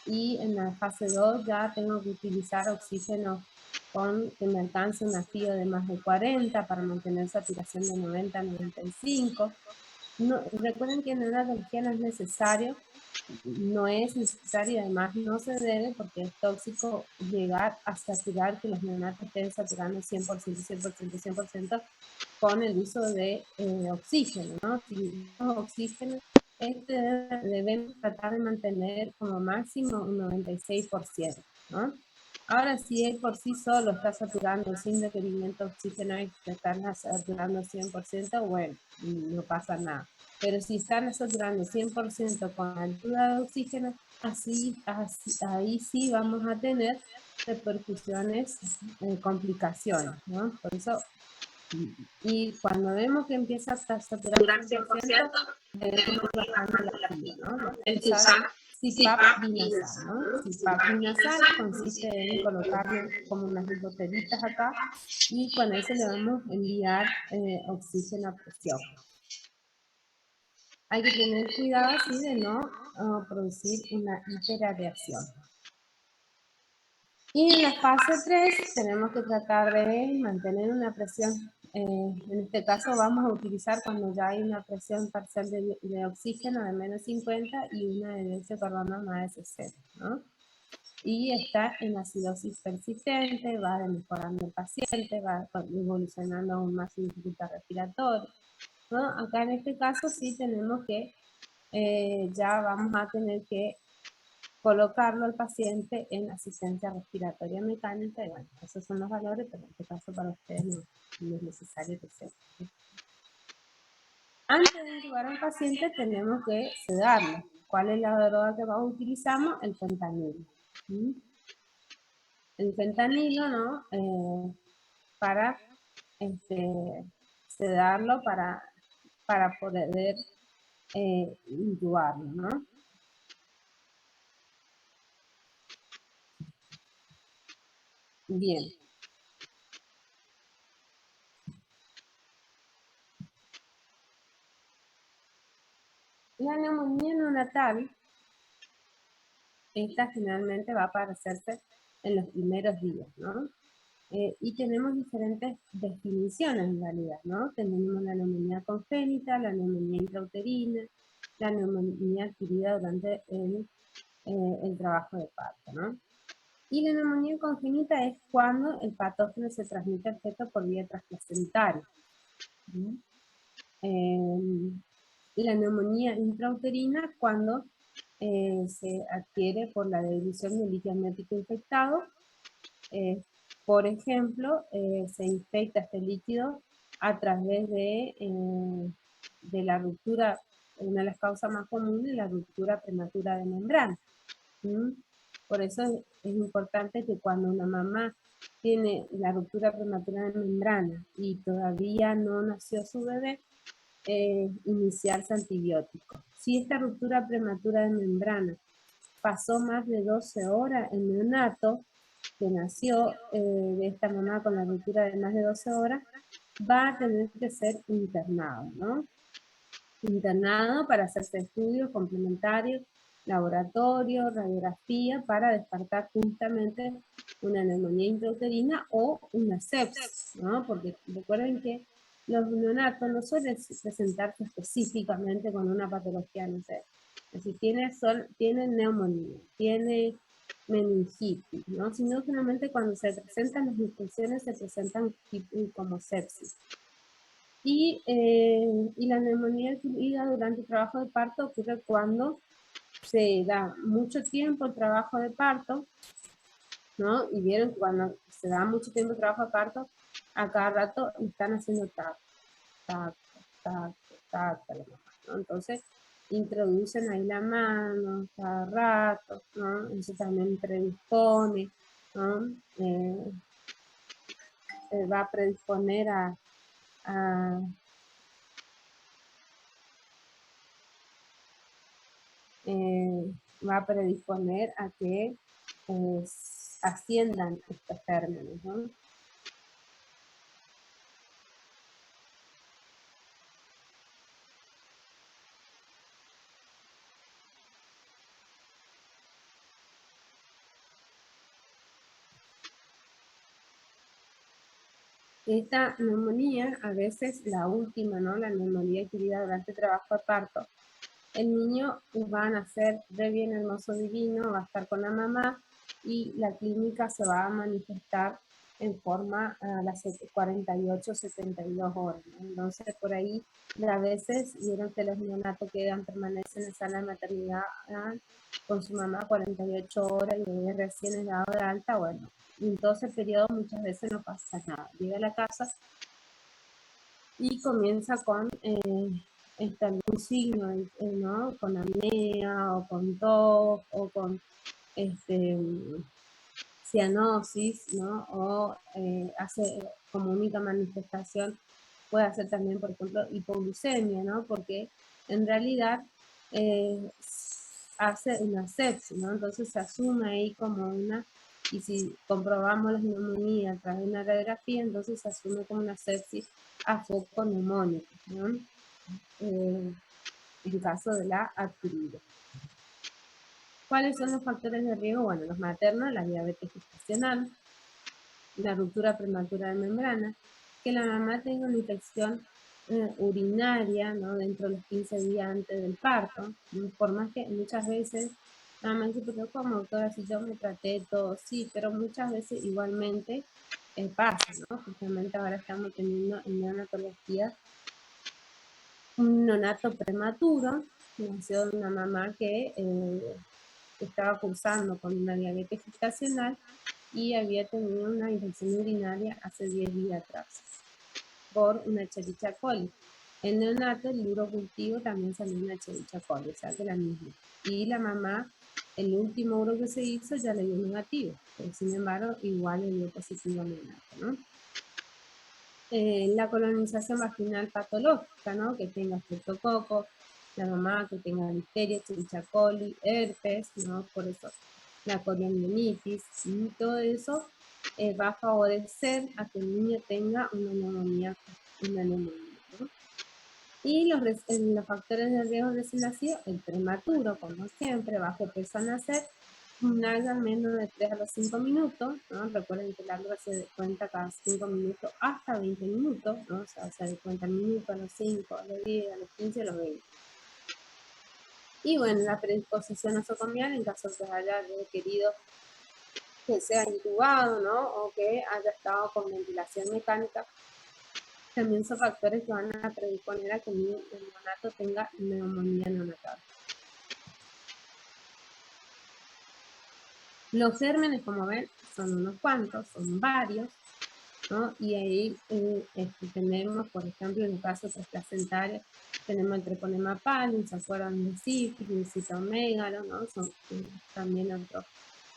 y en la fase 2 ya tengo que utilizar oxígeno que me alcance una FIO de más de 40 para mantener saturación de 90 a 95. No, recuerden que en neonatología no es necesario, además no se debe, porque es tóxico llegar a saturar, que los neonatos estén saturando 100%, 100%, 100% con el uso de oxígeno, ¿no? Si los oxígenos, debemos tratar de mantener como máximo un 96%, ¿no? Ahora, si él por sí solo está saturando sin requerimiento de oxígeno y están saturando 100%, bueno, no pasa nada. Pero si están saturando 100% con ayuda de oxígeno, ahí sí vamos a tener repercusiones, complicaciones, ¿no? Por eso, y cuando vemos que empieza a saturar 100%, debemos bajando la FIO, ¿no? Usar CPAP binasal, ¿no? CPAP binasal consiste en colocarle como unas goteritas acá, y con eso le vamos a enviar oxígeno a presión. Hay que tener cuidado así de no producir una hiperareación. Y en la fase 3 tenemos que tratar de mantener una presión, en este caso vamos a utilizar cuando ya hay una presión parcial de oxígeno de menos 50 y una de dióxido de carbono más de 60, ¿no? Y está en acidosis persistente, va mejorando el paciente, va evolucionando aún más su dificultad respiratoria, ¿no? Acá en este caso sí tenemos que, ya vamos a tener que colocarlo al paciente en asistencia respiratoria mecánica, y bueno, esos son los valores, pero en este caso para ustedes no es necesario que sea. Antes de intubar al paciente tenemos que sedarlo. ¿Cuál es la droga que utilizamos? El fentanilo. El fentanilo, ¿no? Para sedarlo, para poder intubarlo, ¿no? Bien. La neumonía neonatal, esta generalmente va a aparecerse en los primeros días, ¿no? Y tenemos diferentes definiciones en realidad, ¿no? Tenemos la neumonía congénita, la neumonía intrauterina, la neumonía adquirida durante el trabajo de parto, ¿no? Y la neumonía congénita es cuando el patógeno se transmite al feto por vía transplacentaria. La neumonía intrauterina cuando se adquiere por la división del líquido amniótico infectado. Por ejemplo, se infecta este líquido a través de la ruptura, una de las causas más comunes, la ruptura prematura de membrana. Por eso es importante que cuando una mamá tiene la ruptura prematura de membrana y todavía no nació su bebé, iniciarse antibiótico. Si esta ruptura prematura de membrana pasó más de 12 horas, el neonato que nació de esta mamá con la ruptura de más de 12 horas, va a tener que ser internado, ¿no? Internado para hacerse estudios complementarios, laboratorio, radiografía, para descartar justamente una neumonía intrauterina o una sepsis, ¿no? Porque recuerden que los neonatos no suelen presentarse específicamente con una patología, no sé, es decir, tiene neumonía, tiene meningitis, ¿no? Sino generalmente cuando se presentan las infecciones se presentan como sepsis. Y la neumonía adquirida durante el trabajo de parto ocurre cuando se da mucho tiempo el trabajo de parto, ¿no? Y vieron que cuando se da mucho tiempo el trabajo de parto, a cada rato están haciendo tac, tac, tac, tac, ¿no? Entonces introducen ahí la mano cada rato, ¿no? Eso también predispone, ¿no? Se va a predisponer a va a predisponer a que asciendan estos gérmenes, ¿no? Esta neumonía, a veces la última, ¿no? La neumonía adquirida durante el trabajo de parto, el niño va a nacer de bien hermoso divino, va a estar con la mamá y la clínica se va a manifestar en forma a las 48, 72 horas, ¿no? Entonces por ahí a veces vieron que los neonatos permanecen en sala de maternidad con su mamá 48 horas y el bebé recién es dado de alta. Bueno, en todo ese periodo muchas veces no pasa nada, llega a la casa y comienza con algún signo, ¿no? Con apnea o con tos o con cianosis, ¿no? O hace como única manifestación, puede hacer también, por ejemplo, hipoglucemia, ¿no? Porque en realidad hace una sepsis, ¿no? Entonces se asume ahí como una, y si comprobamos las neumonías a través de una radiografía, entonces se asume como una sepsis a foco neumónico, ¿no? En caso de la adquirida. ¿Cuáles son los factores de riesgo? Bueno, los maternos, la diabetes gestacional, la ruptura prematura de membrana, que la mamá tenga una infección urinaria, ¿no? Dentro de los 15 días antes del parto, ¿no? Por más que muchas veces la mamá dice, pero ¿cómo, doctora? Si yo me traté todo, sí, pero muchas veces igualmente pasa, ¿no? Justamente ahora estamos teniendo en neonatología un neonato prematuro, nació de una mamá que estaba cursando con una diabetes gestacional y había tenido una infección urinaria hace 10 días atrás por una Escherichia coli. El neonato, el duro cultivo, también salió una Escherichia coli, o sea, que la misma. Y la mamá, el último uro que se hizo ya le dio negativo, pero sin embargo, igual le dio positivo al neonato, ¿no? La colonización vaginal patológica, ¿no? Que tenga estreptococo, la mamá que tenga listeria, Escherichia coli, herpes, ¿no? Por eso la coriamnionitis, y todo eso va a favorecer a que el niño tenga una neumonía, ¿no? Y los factores de riesgo de recién nacido, el prematuro, como siempre, bajo peso al nacer, un alga menos de 3 a los 5 minutos, ¿no? Recuerden que el alga se cuenta cada 5 minutos hasta 20 minutos, ¿no? O sea, se cuenta el minuto a los 5, a los 10, a los 15, a los 20. Y bueno, la predisposición nosocomial, en caso que haya requerido que sea intubado, ¿no? O que haya estado con ventilación mecánica, también son factores que van a predisponer a que el neonato tenga neumonía neonatal. Los gérmenes, como ven, son unos cuantos, son varios, ¿no? Y ahí tenemos, por ejemplo, en el caso transplacentario, tenemos el treponema pallidum, ¿se acuerdan de sífilis, citomegalo, ¿no? Son también otros,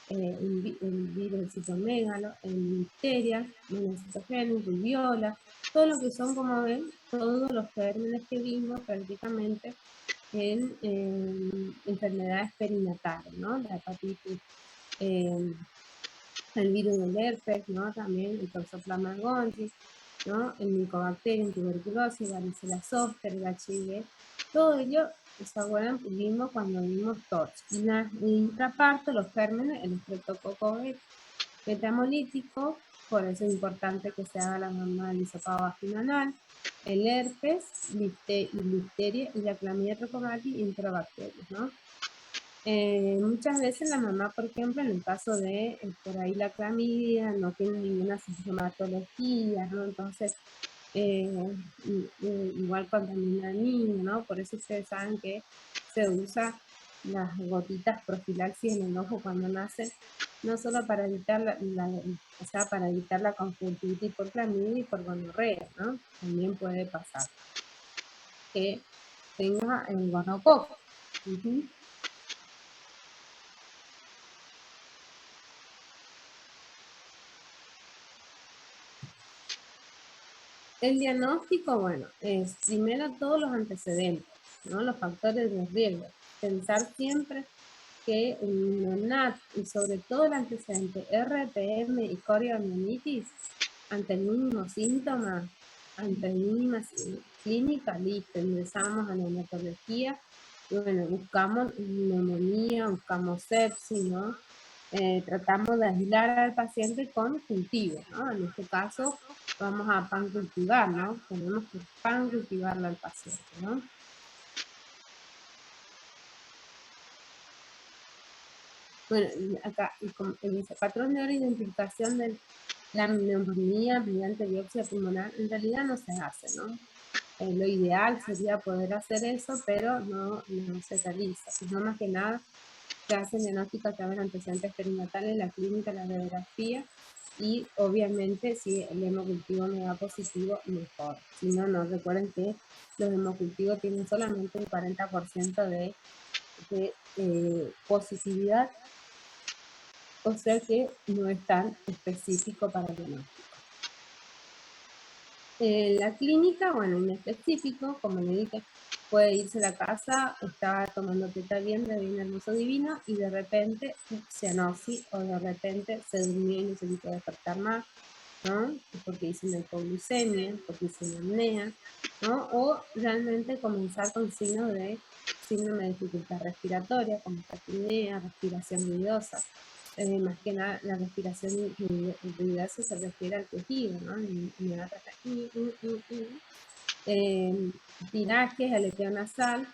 el virus del citomegalo, el listeria, monocitogenes, rubiola, todo lo que son, como ven, todos los gérmenes que vimos prácticamente en enfermedades perinatales, ¿no? La hepatitis, el virus del herpes, ¿no? También el Toxoplasma gondii, ¿no? El Mycobacterium, tuberculosis, varicela zoster, el HIV, todo ello, ¿se acuerdan? Vimos cuando vimos TORCH. Y la intraparto, los gérmenes, el estreptococo betamolítico, por eso es importante que se haga la mamá del hisopado vaginal, el herpes, listeria y la clamidia trachomatis intrabacterias, ¿no? Muchas veces la mamá, por ejemplo, en el caso de por ahí la clamidia, no tiene ninguna sintomatología, ¿no? Entonces, igual contamina al niño, ¿no? Por eso ustedes saben que se usa las gotitas profilaxis en el ojo cuando nace, no solo para evitar o sea, para evitar la conjuntivitis por clamidia y por gonorrea, ¿no? También puede pasar que tenga el gonococo. El diagnóstico, bueno, es primero todos los antecedentes, ¿no? Los factores de riesgo. Pensar siempre que el neonato, y sobre todo el antecedente RPM y coriamnionitis, ante el mínimo síntoma, ante el mínima clínica, listo, ingresamos a neonatología, y bueno, buscamos neumonía, buscamos sepsis, ¿no? Tratamos de aislar al paciente con cultivo, ¿no? En este caso, vamos a pancultivar, ¿no? Tenemos que pancultivarlo al paciente, ¿no? Bueno, acá dice, patrón de hora identificación de la neumonía mediante biopsia pulmonar, en realidad no se hace, ¿no? Lo ideal sería poder hacer eso, pero no se realiza. No, más que nada, se hace diagnóstico a través de antecedentes perinatales, la clínica, la radiografía, y obviamente si el hemocultivo me da positivo, mejor. Si no, no, recuerden que los hemocultivos tienen solamente un 40% de positividad, o sea que no es tan específico para el diagnóstico. La clínica, bueno, en específico, como le dije, puede irse a la casa, está tomando teta bien de bien hermoso divino y de repente cianosis, o de repente se durmió y necesita despertar más, ¿no? Porque hice una hipoglucemia, porque hice una apnea, ¿no? O realmente comenzar con signos de síndrome de dificultad respiratoria, como taquipnea, respiración ruidosa. Más que nada, la respiración ruidosa se refiere al quejido, ¿no? Tirajes, aleteo nasal,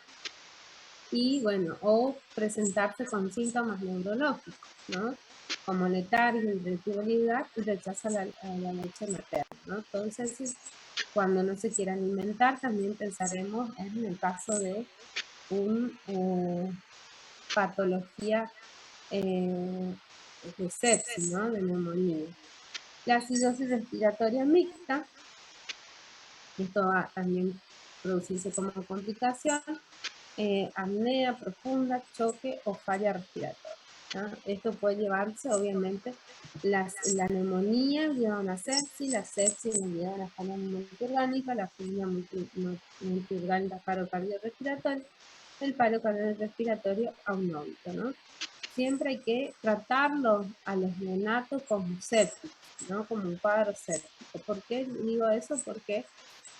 y bueno, o presentarse con síntomas neurológicos, ¿no? Como letargia, irritabilidad y rechazo a la leche materna, ¿no? Entonces, cuando no se quiere alimentar, también pensaremos en el caso de una patología de sepsis, ¿no? De neumonía. La acidosis respiratoria mixta, esto va a también producirse como complicación, apnea profunda, choque o falla respiratoria, ¿no? Esto puede llevarse, obviamente, la neumonía lleva a una sepsis, la sepsis lleva a una falla multiorgánica, la falla multiorgánica paro cardiorrespiratorio, el paro cardiorrespiratorio a un óbito, ¿no? Siempre hay que tratarlo a los neonatos como sépticos, ¿no? Como un cuadro séptico. ¿Por qué digo eso? Porque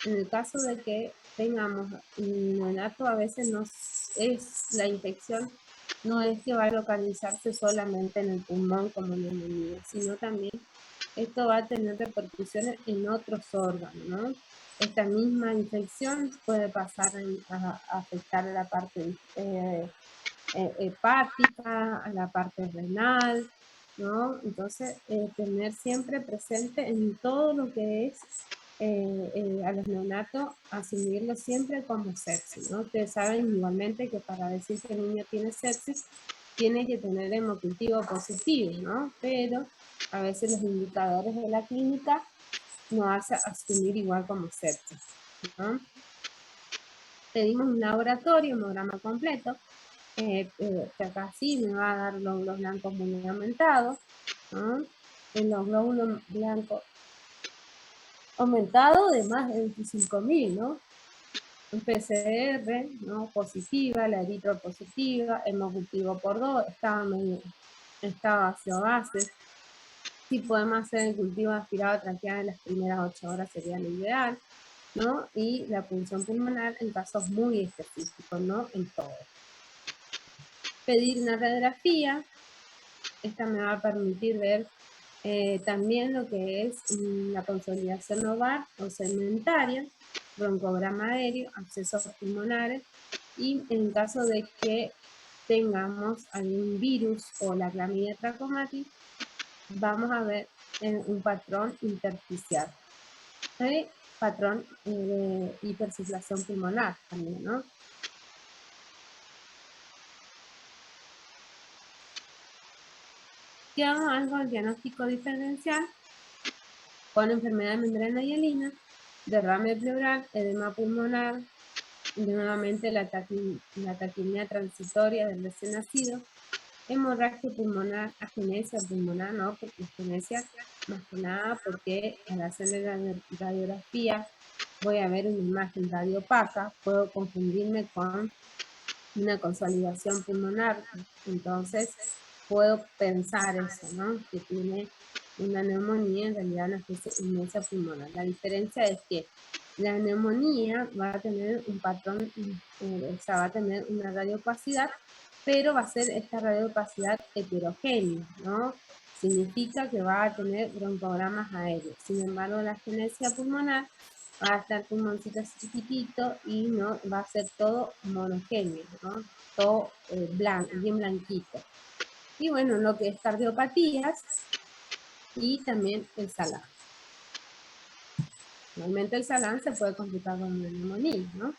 en el caso de que tengamos un neonato, a veces no es la infección, no es que va a localizarse solamente en el pulmón como neumonía, sino también esto va a tener repercusiones en otros órganos, ¿no? Esta misma infección puede pasar a afectar a la parte hepática, a la parte renal, ¿no? Entonces, tener siempre presente en todo lo que es a los neonatos, asumirlo siempre como sepsis, ¿no? Ustedes saben igualmente que para decir que el niño tiene sepsis, tiene que tener hemocultivo positivo, ¿no? Pero a veces los indicadores de la clínica nos hacen asumir igual como sepsis, ¿no? Pedimos un laboratorio, hemograma completo, que acá sí me va a dar los glóbulos blancos muy aumentados, ¿no? En los glóbulos blancos aumentado de más de 25.000, ¿no? Un PCR, ¿no? Positiva, la eritropositiva, hemocultivo por 2, estaba ácido-base. Si podemos hacer el cultivo aspirado traqueado en las primeras 8 horas sería lo ideal, ¿no? Y la punción pulmonar en casos muy específicos, no en todos. Pedir una radiografía, esta me va a permitir ver también lo que es la consolidación lobar o segmentaria, broncograma aéreo, accesos pulmonares, y en caso de que tengamos algún virus o la clamidia trachomatis, vamos a ver un patrón intersticial, patrón de hipersuflación pulmonar también, ¿no? Quedamos algo al diagnóstico diferencial con enfermedad de membrana hialina, derrame pleural, edema pulmonar, nuevamente la taquipnea transitoria del recién nacido, hemorragia pulmonar, agenesia pulmonar, ¿no? Porque agenesia, más que nada, porque al hacerle la radiografía voy a ver una imagen radiopaca, puedo confundirme con una consolidación pulmonar, entonces puedo pensar eso, ¿no? Que tiene una neumonía, en realidad una agenesia pulmonar. La diferencia es que la neumonía va a tener un patrón, o sea, va a tener una radiopacidad, pero va a ser esta radiopacidad heterogénea, ¿no? Significa que va a tener broncogramas aéreos. Sin embargo, la agenesia pulmonar va a estar pulmoncito chiquitito y no va a ser todo monogéneo, ¿no? Todo blanco, bien blanquito. Y bueno, lo que es cardiopatías y también el SALAM. Normalmente el SALAM se puede complicar con una neumonía, ¿no?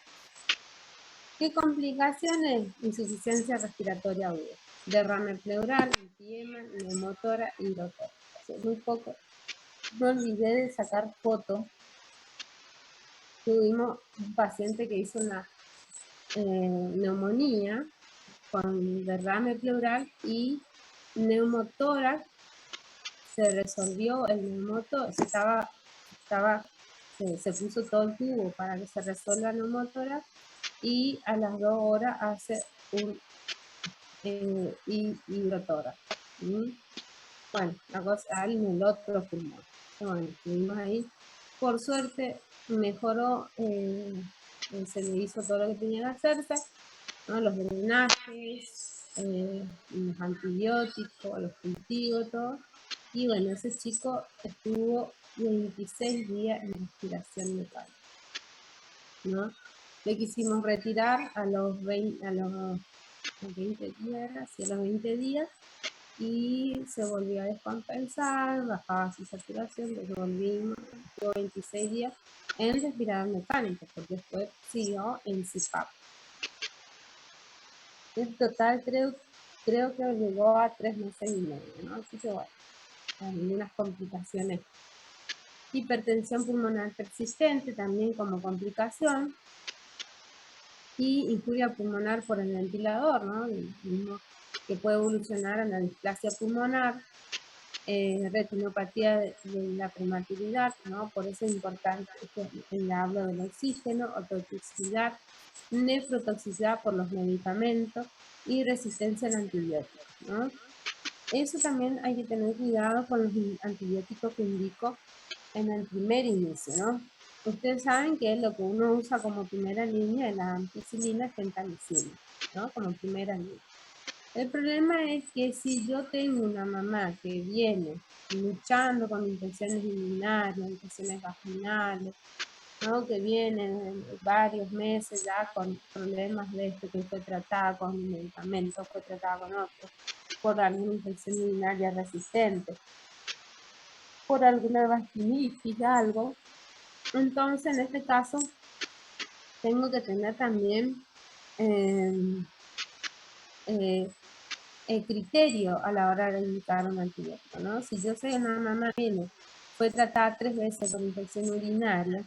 ¿Qué complicaciones? Insuficiencia respiratoria aguda, derrame pleural, empiema, neumotora, hidrotórax. Muy poco. No olvidé de sacar fotos. Tuvimos un paciente que hizo una neumonía con derrame pleural y neumotórax. Se resolvió el neumotórax, se puso todo el tubo para que se resuelva el neumotórax y a las 2 horas hace un hidrotórax. Bueno, la cosa en el otro pulmón. Bueno, estuvimos ahí. Por suerte mejoró, se le hizo todo lo que tenía que hacerse, ¿no? Los drenajes, los antibióticos, los cultivos, todo. Y bueno, ese chico estuvo 26 días en respiración mecánica, ¿no? Le quisimos retirar a los 20 días, sí, a los 20 días, y se volvió a descompensar, bajaba su saturación, le volvimos, estuvo 26 días en respirador mecánico, porque después siguió en CPAP. En total creo que llegó a 3 meses y medio, ¿no? Así que bueno, algunas complicaciones. Hipertensión pulmonar persistente también como complicación, y injuria pulmonar por el ventilador, ¿no? El mismo que puede evolucionar a la displasia pulmonar, retinopatía de la prematuridad, ¿no? Por eso es importante que le hablo del oxígeno, otoxicidad, nefrotoxicidad por los medicamentos y resistencia al antibiótico, ¿no? Eso también hay que tener cuidado con los antibióticos que indico en el primer inicio, ¿no? Ustedes saben que lo que uno usa como primera línea es la ampicilina, gentamicina, ¿no? Como primera línea. El problema es que si yo tengo una mamá que viene luchando con infecciones urinarias, infecciones vaginales, ¿no? Que viene varios meses ya con problemas de esto, que fue tratada con un medicamento, fue tratada con otro, por alguna infección urinaria resistente, por alguna vaginitis, algo, entonces en este caso tengo que tener también el criterio a la hora de indicar un antibiótico, ¿no? Si yo soy una mamá que fue tratada 3 veces por infección urinaria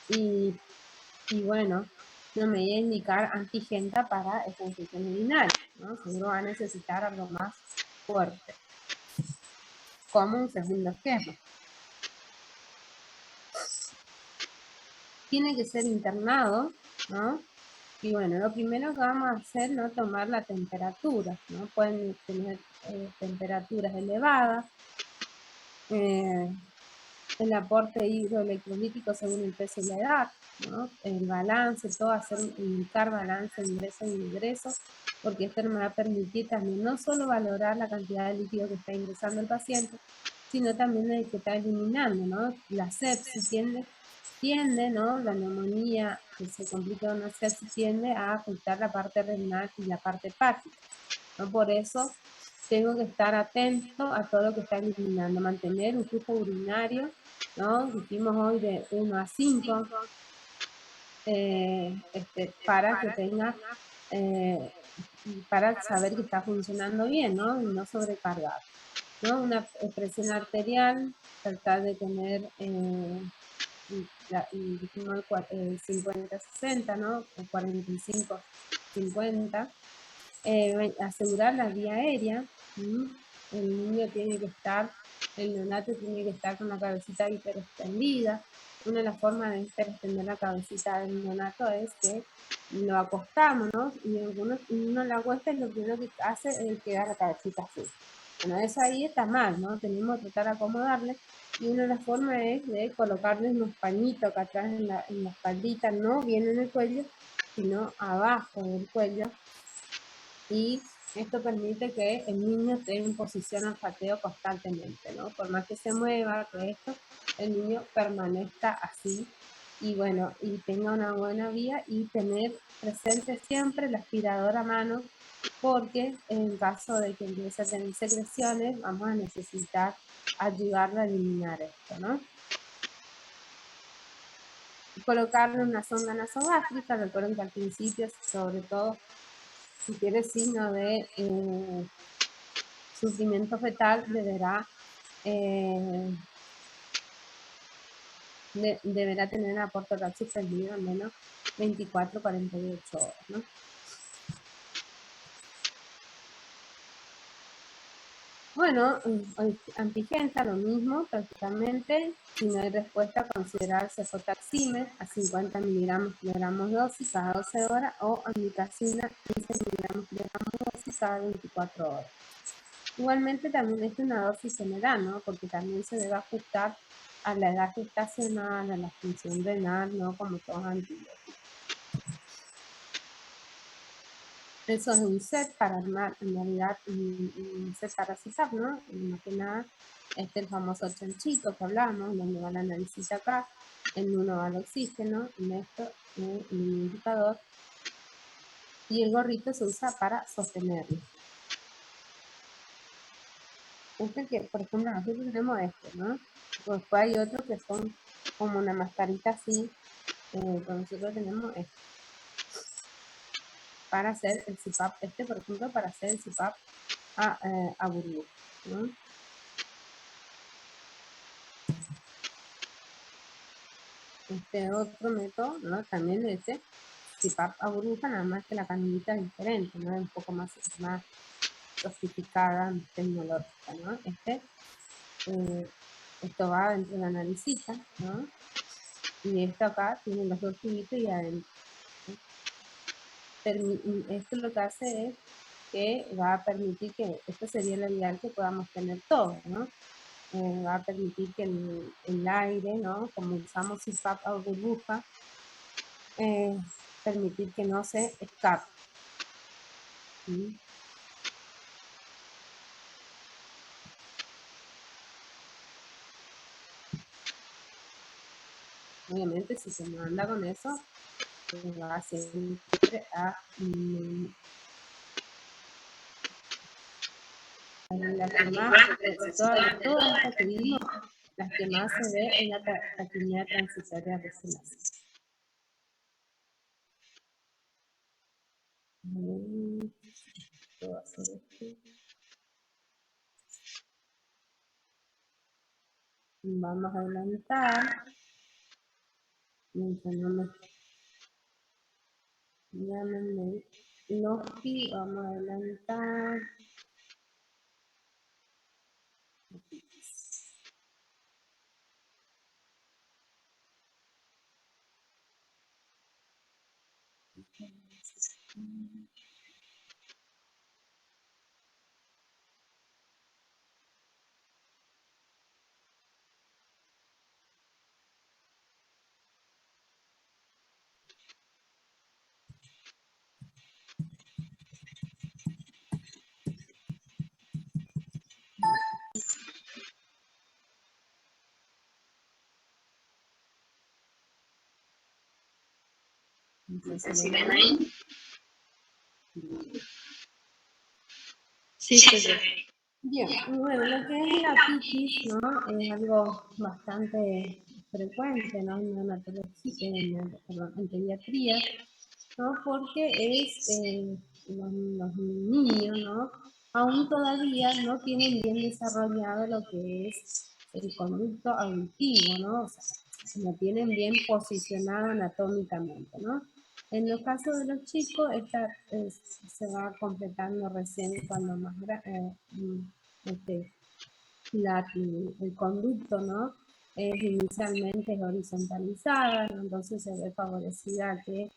y bueno, no me voy a indicar antigenta para esa infección urinaria, ¿no? Seguro va a necesitar algo más fuerte, como un segundo esquema. Tiene que ser internado, ¿no? Y bueno, lo primero que vamos a hacer, ¿no? Tomar la temperatura, ¿no? Pueden tener temperaturas elevadas, el aporte hidroelectrolítico según el peso y la edad, ¿no? El balance, todo hacer, indicar balance de ingreso y egreso, porque esto me va a permitir también no solo valorar la cantidad de líquido que está ingresando el paciente, sino también el que está eliminando, ¿no? La sepsis tiende, ¿no? La neumonía que se complica con una sepsis tiende a afectar la parte renal y la parte hepática, ¿no? Por eso tengo que estar atento a todo lo que está eliminando, mantener un flujo urinario, ¿no? Dijimos hoy de 1 a 5, para que tenga, para saber que está funcionando bien, ¿no? Y no sobrecargar, ¿no? Una presión arterial, tratar de tener, dijimos 50-60, ¿no? O 45-50. Asegurar la vía aérea. El niño tiene que estar, el neonato tiene que estar con la cabecita hiperextendida. Una de las formas de hiperextender la cabecita del neonato es que lo acostamos, ¿no? Y uno la acuesta y lo primero que hace es quedar la cabecita así. Bueno, eso ahí está mal, ¿no? Tenemos que tratar de acomodarle. Y una de las formas es de colocarle unos pañitos acá atrás en la espaldita, no bien en el cuello, sino abajo del cuello. Y esto permite que el niño esté en posición olfateo constantemente, ¿no? Por más que se mueva, que esto, el niño permanezca así y bueno, y tenga una buena vía, y tener presente siempre el aspirador a mano, porque en caso de que empiece a tener secreciones, vamos a necesitar ayudarle a eliminar esto, ¿no? Colocarle una sonda nasogástrica. Recuerden que al principio, sobre todo, si tiene signo de sufrimiento fetal, deberá tener un aporte oral suspendido al menos 24-48 horas, ¿no? Bueno, antigenta, lo mismo prácticamente. Si no hay respuesta, considerar cefotaxime a 50 miligramos kilogramos dosis cada 12 horas, o amikacina 15 miligramos kilogramos dosis cada 24 horas. Igualmente también es una dosis general, ¿no? Porque también se debe ajustar a la edad gestacional, a la función renal, ¿no? Como todos antibióticos. Eso es un set para armar, en realidad, un set para citar, ¿no? Más que nada, el famoso chanchito que hablamos, donde va la naricita acá, en uno va el oxígeno, en esto, el indicador, y el gorrito se usa para sostenerlo. Este que, por ejemplo, nosotros tenemos este, ¿no? Después hay otros que son como una mascarita así, pero nosotros tenemos este. Para hacer el CPAP, este por ejemplo, para hacer el CPAP a burbuja, ¿no? Este otro método, ¿no? También este CPAP a burbuja, nada más que la canilita es diferente, ¿no? Es un poco más sofisticada, tecnológica, ¿no? Esto va dentro de la naricita, ¿no? Y esto acá tiene los dos tubitos y adentro. Esto lo que hace es que va a permitir que, esto sería el ideal que podamos tener todo, ¿no? Va a permitir que el aire, ¿no? Como usamos CPAP a burbuja, permitir que no se escape. ¿Sí? Obviamente, si se manda con eso, va siempre a la que más, todas estas que vimos, las que más se ve en la taquimia transitoria recital. Vamos a adelantar. Llámenme Loki, vamos a adelantar. ¿Sí ven ahí? Sí, se ve. Bien, bueno, lo que es la otitis, ¿no? Es algo bastante frecuente, ¿no? En neonatología, en pediatría, ¿no? Porque es, los niños, ¿no? Aún todavía no tienen bien desarrollado lo que es el conducto auditivo, ¿no? O sea, lo tienen bien posicionado anatómicamente, ¿no? En los casos de los chicos, se va completando recién cuando más el conducto, ¿no? Inicialmente es horizontalizada, ¿no? Entonces se ve favorecida que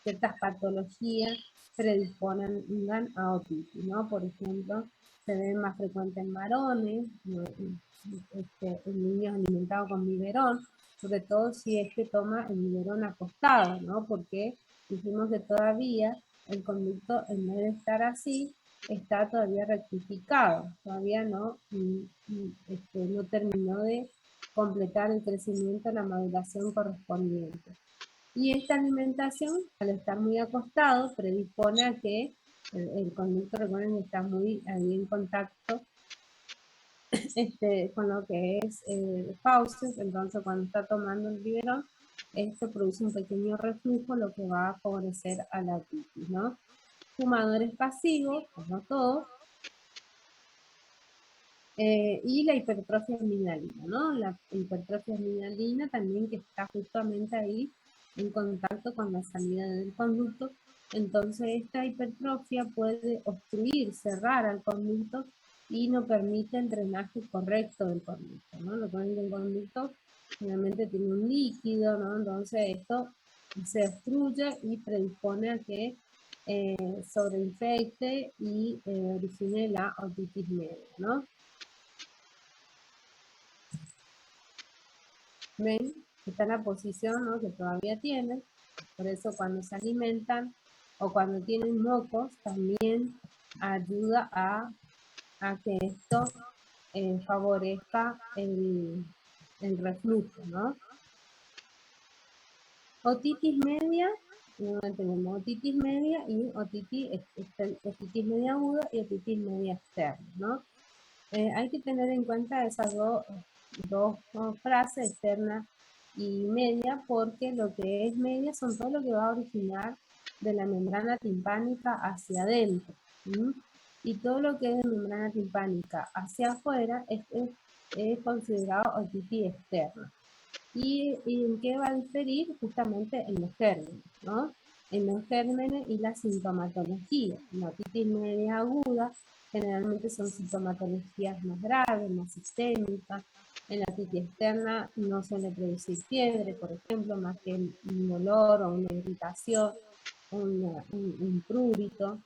ciertas patologías predisponen a otitis, ¿no? Por ejemplo, se ve más frecuente en varones, ¿no? En niños alimentados con biberón, sobre todo si toma el biberón acostado, ¿no? Porque dijimos que todavía el conducto, en vez de estar así, está todavía rectificado, todavía no terminó de completar el crecimiento, la maduración correspondiente. Y esta alimentación, al estar muy acostado, predispone a que el conducto, recuerden, está muy ahí en contacto con lo que es fauces, entonces cuando está tomando el biberón, esto produce un pequeño reflujo, lo que va a favorecer a la otitis, ¿no? Fumadores pasivos, como todos, y la hipertrofia abdominalina, ¿no? La hipertrofia abdominalina también que está justamente ahí en contacto con la salida del conducto. Entonces esta hipertrofia puede obstruir, cerrar al conducto y no permite el drenaje correcto del conducto, ¿no? Lo que el conducto generalmente tiene un líquido, ¿no? Entonces esto se obstruye y predispone a que sobreinfecte y origine la otitis media, ¿no? ¿Ven? Está en la posición, ¿no?, que todavía tienen. Por eso cuando se alimentan o cuando tienen mocos, también ayuda a que esto favorezca el reflujo, ¿no? Otitis media, tenemos otitis media y otitis media aguda y otitis media externa, ¿no? Hay que tener en cuenta esas dos frases, externa y media, porque lo que es media son todo lo que va a originar de la membrana timpánica hacia adentro, ¿sí? Y todo lo que es de membrana timpánica hacia afuera es considerado otitis externa. ¿Y en qué va a diferir? Justamente en los gérmenes, ¿no? En los gérmenes y la sintomatología. La otitis media aguda generalmente son sintomatologías más graves, más sistémicas. En la otitis externa no suele producir fiebre, por ejemplo, más que un dolor o una irritación, un prurito,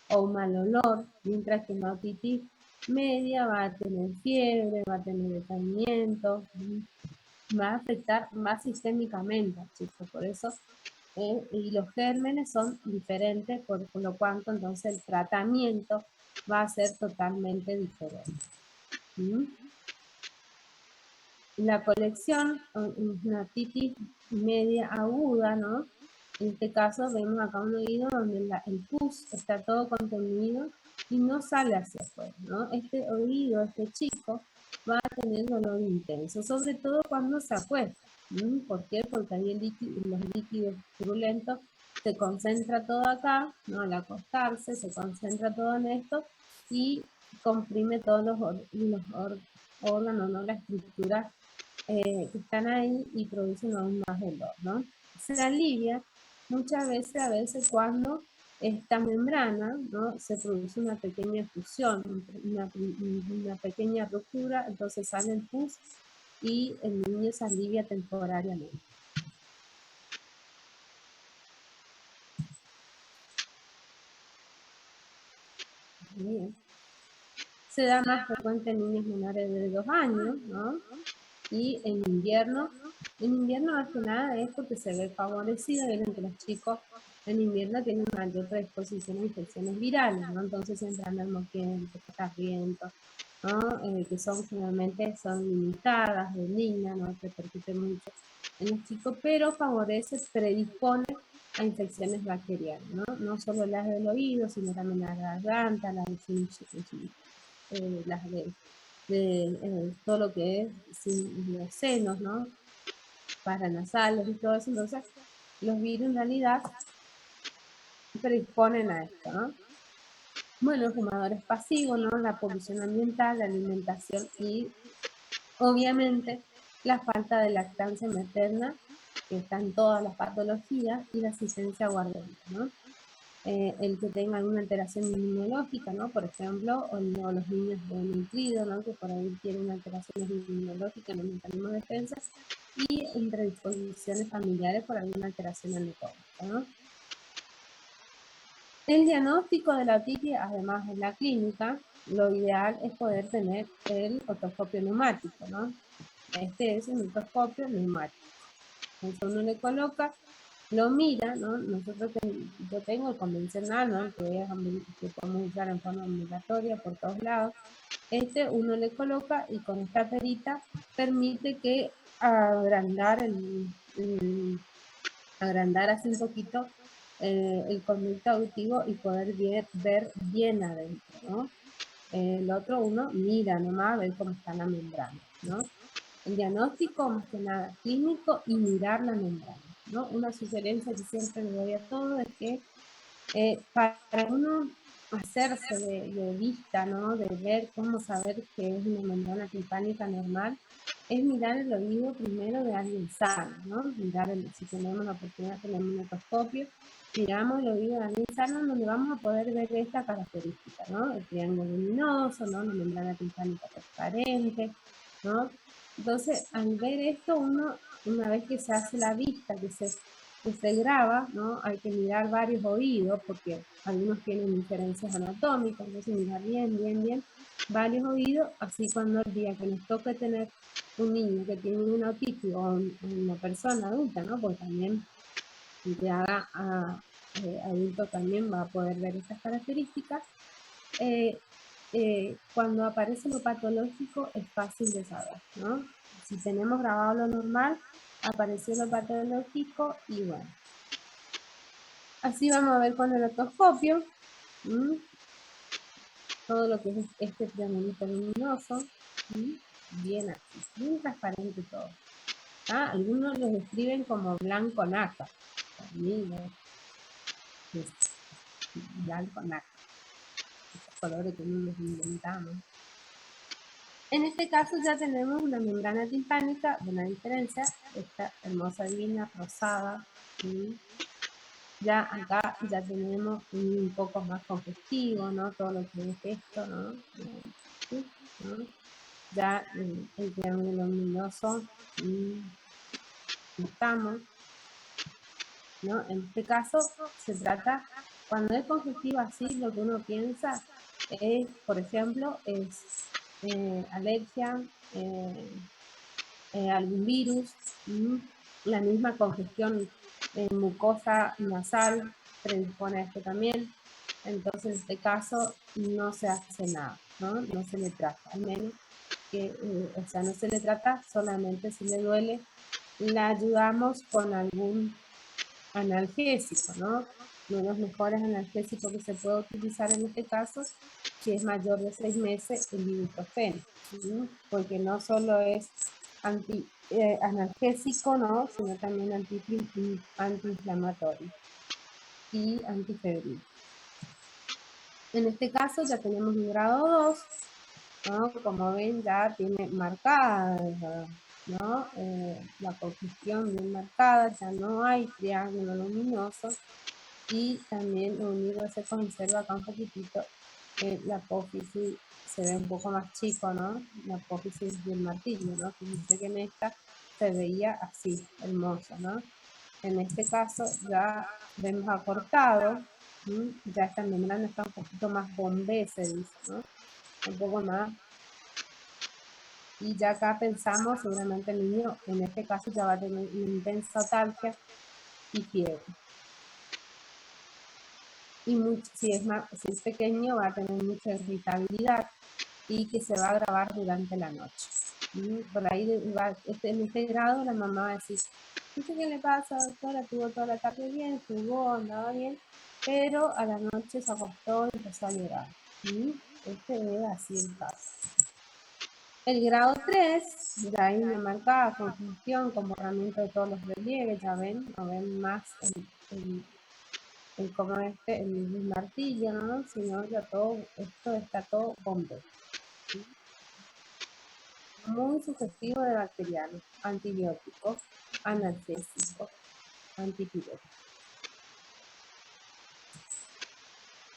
o un mal olor, mientras que en la otitis media va a tener fiebre, va a tener decaimiento, va a afectar más sistémicamente, chicos, por eso, y los gérmenes son diferentes, por lo cuanto entonces el tratamiento va a ser totalmente diferente. La colección, una otitis media aguda, ¿no? En este caso vemos acá un oído donde el pus está todo contenido y no sale hacia afuera, ¿no? Este oído, este chico, va a tener dolor intenso, sobre todo cuando se acuesta. ¿Por qué? Porque ahí los líquidos purulentos se concentra todo acá, ¿no? Al acostarse se concentra todo en esto y comprime todos los órganos, ¿no? La estructura que están ahí y producen aún más dolor, ¿no? Se alivia muchas veces, a veces cuando esta membrana, ¿no?, se produce una pequeña fusión, una pequeña ruptura, entonces sale el pus y el niño se alivia temporariamente. Bien. Se da más frecuente en niños menores de 2 años, ¿no? Y en invierno más que nada es porque se ve favorecido, ven que los chicos en invierno tienen mayor predisposición a infecciones virales, ¿no? Entonces siempre andan moquientos, catarientos, ¿no? Que generalmente son limitadas, benignas, no repercuten mucho en los chicos, pero predispone a infecciones bacterianas, ¿no? No solo las del oído, sino también la garganta, las de todo lo que es los senos, ¿no? Paranasales y todo eso. Entonces, los virus en realidad predisponen a esto, ¿no? Bueno, fumadores pasivos, ¿no? La polución ambiental, la alimentación y, obviamente, la falta de lactancia materna, que está en todas las patologías, y la asistencia guardiana, ¿no? El que tenga alguna alteración inmunológica, ¿no? Por ejemplo, o los niños nutridos, ¿no? Que por ahí tienen una alteración inmunológica en los mecanismos de defensa, y en predisposiciones familiares por alguna alteración anatómica, ¿no? El diagnóstico de la otitis, además de la clínica, lo ideal es poder tener el otoscopio neumático, ¿no? Este es un otoscopio neumático. Entonces uno le coloca, lo mira, ¿no? Yo tengo el convencional, ¿no? Que podemos usar en forma ambulatoria por todos lados. Uno le coloca y con esta perita permite que agrandar así un poquito el conducto auditivo y poder ver bien adentro, ¿no? El otro uno mira nomás a ver cómo está la membrana, ¿no? El diagnóstico, más que nada, clínico y mirar la membrana, ¿no? Una sugerencia que siempre le doy a todos es que para uno hacerse de vista, ¿no? De ver cómo saber que es una membrana timpánica normal, es mirar el oído primero de alguien sano, ¿no? Si tenemos la oportunidad de tener un otoscopio, miramos el oído de alguien sano donde vamos a poder ver esta característica, ¿no? El triángulo luminoso, ¿no? La membrana timpánica transparente, ¿no? Entonces, al ver esto, una vez que se hace la vista, que se graba, ¿no? Hay que mirar varios oídos porque algunos tienen diferencias anatómicas, entonces mirar bien, bien, bien varios oídos, así cuando el día que nos toque tener un niño que tiene un autismo o una persona adulta, ¿no? Porque también ya adulto también va a poder ver esas características. Cuando aparece lo patológico es fácil de saber, ¿no? Si tenemos grabado lo normal, apareció lo patológico y bueno. Así vamos a ver con el otoscopio. Todo lo que es este triangulito luminoso. Bien así, bien transparente todo. Algunos los describen como blanco naca. También es blanco naca. Esos colores que no nos inventamos. En este caso ya tenemos una membrana timpánica, una diferencia, esta hermosa divina rosada. Ya acá ya tenemos un poco más congestivo, ¿no? Todo lo que es esto, ¿no? Ya el triángulo luminoso estamos, ¿no? En este caso se trata, cuando es congestivo así, lo que uno piensa es, por ejemplo, es alergia, algún virus, la misma congestión mucosa nasal predispone a esto también. Entonces, en este caso, no se hace nada, ¿no? No se le trata, al menos que, o sea, no se le trata, solamente si le duele, la ayudamos con algún analgésico, ¿no? Uno de los mejores analgésicos que se puede utilizar en este caso, si es mayor de 6 meses, el ibuprofeno, ¿sí? Porque no solo es analgésico, ¿no? Sino también antiinflamatorio y antifebril. En este caso ya tenemos un grado 2, ¿no? Como ven ya tiene marcada, ¿no? La congestión bien marcada, ya no hay triángulo luminoso y también lo único que se conserva acá un poquitito, la apófisis se ve un poco más chico, ¿no? La apófisis del martillo, ¿no? Fíjense que en esta se veía así, hermosa, ¿no? En este caso ya vemos acortado, ya esta membrana está un poquito más bombé, se dice, ¿no? Un poco más. Y ya acá pensamos, seguramente el niño en este caso ya va a tener una intensa atalgia y fiebre. Y si es pequeño va a tener mucha irritabilidad y que se va a agravar durante la noche. Por ahí en este grado la mamá va a decir, no sé qué le pasa, doctora, tuvo toda la tarde bien, jugó, andaba bien, pero a la noche se acostó y empezó a llorar. Este es así el caso. El grado 3, ya hay una marcada congestión con borramiento de todos los relieves, ya ven, no ven más como el martillo, ¿no? Sino ya todo, esto está todo bombero. Muy sugestivo de bacterianos, antibióticos, analgésicos, antipiréticos.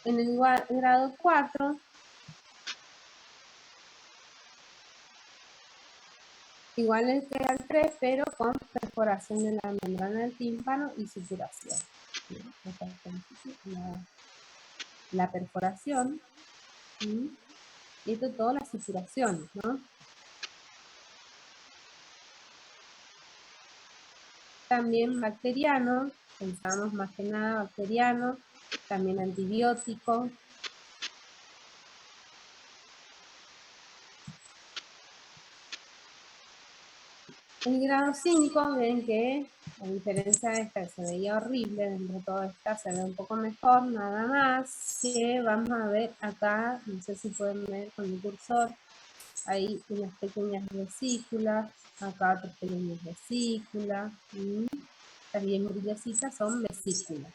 En el grado 4, igual es que al 3, pero con perforación de la membrana del tímpano y supuración. La perforación, y esto es toda la supuración, ¿no? También bacteriano, pensamos más que nada bacteriano, también antibiótico. El grado 5, ven que a diferencia de esta que se veía horrible, dentro de toda esta se ve un poco mejor, nada más que vamos a ver acá, no sé si pueden ver con el cursor, hay unas pequeñas vesículas, acá otras pequeñas vesículas, también brillositas son vesículas.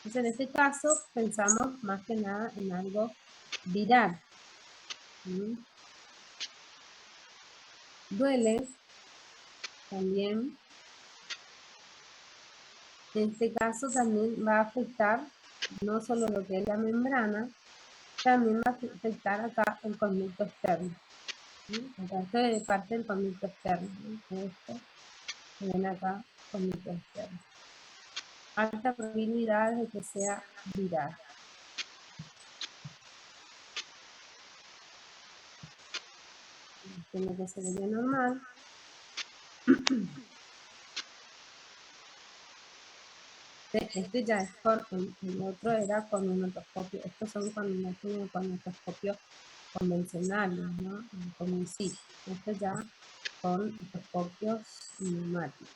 Entonces en este caso pensamos más que nada en algo viral. Duele también. En este caso también va a afectar no solo lo que es la membrana, también va a afectar acá el conducto externo. Acá esto es parte del conducto externo. Esto, ven acá, conducto externo. Alta probabilidad de que sea viral. Este es lo que se vería normal. Este ya es con, el otro era con un otoscopio. Estos son con otoscopios convencionales, ¿no? Como un sí. Este ya con otoscopios neumáticos.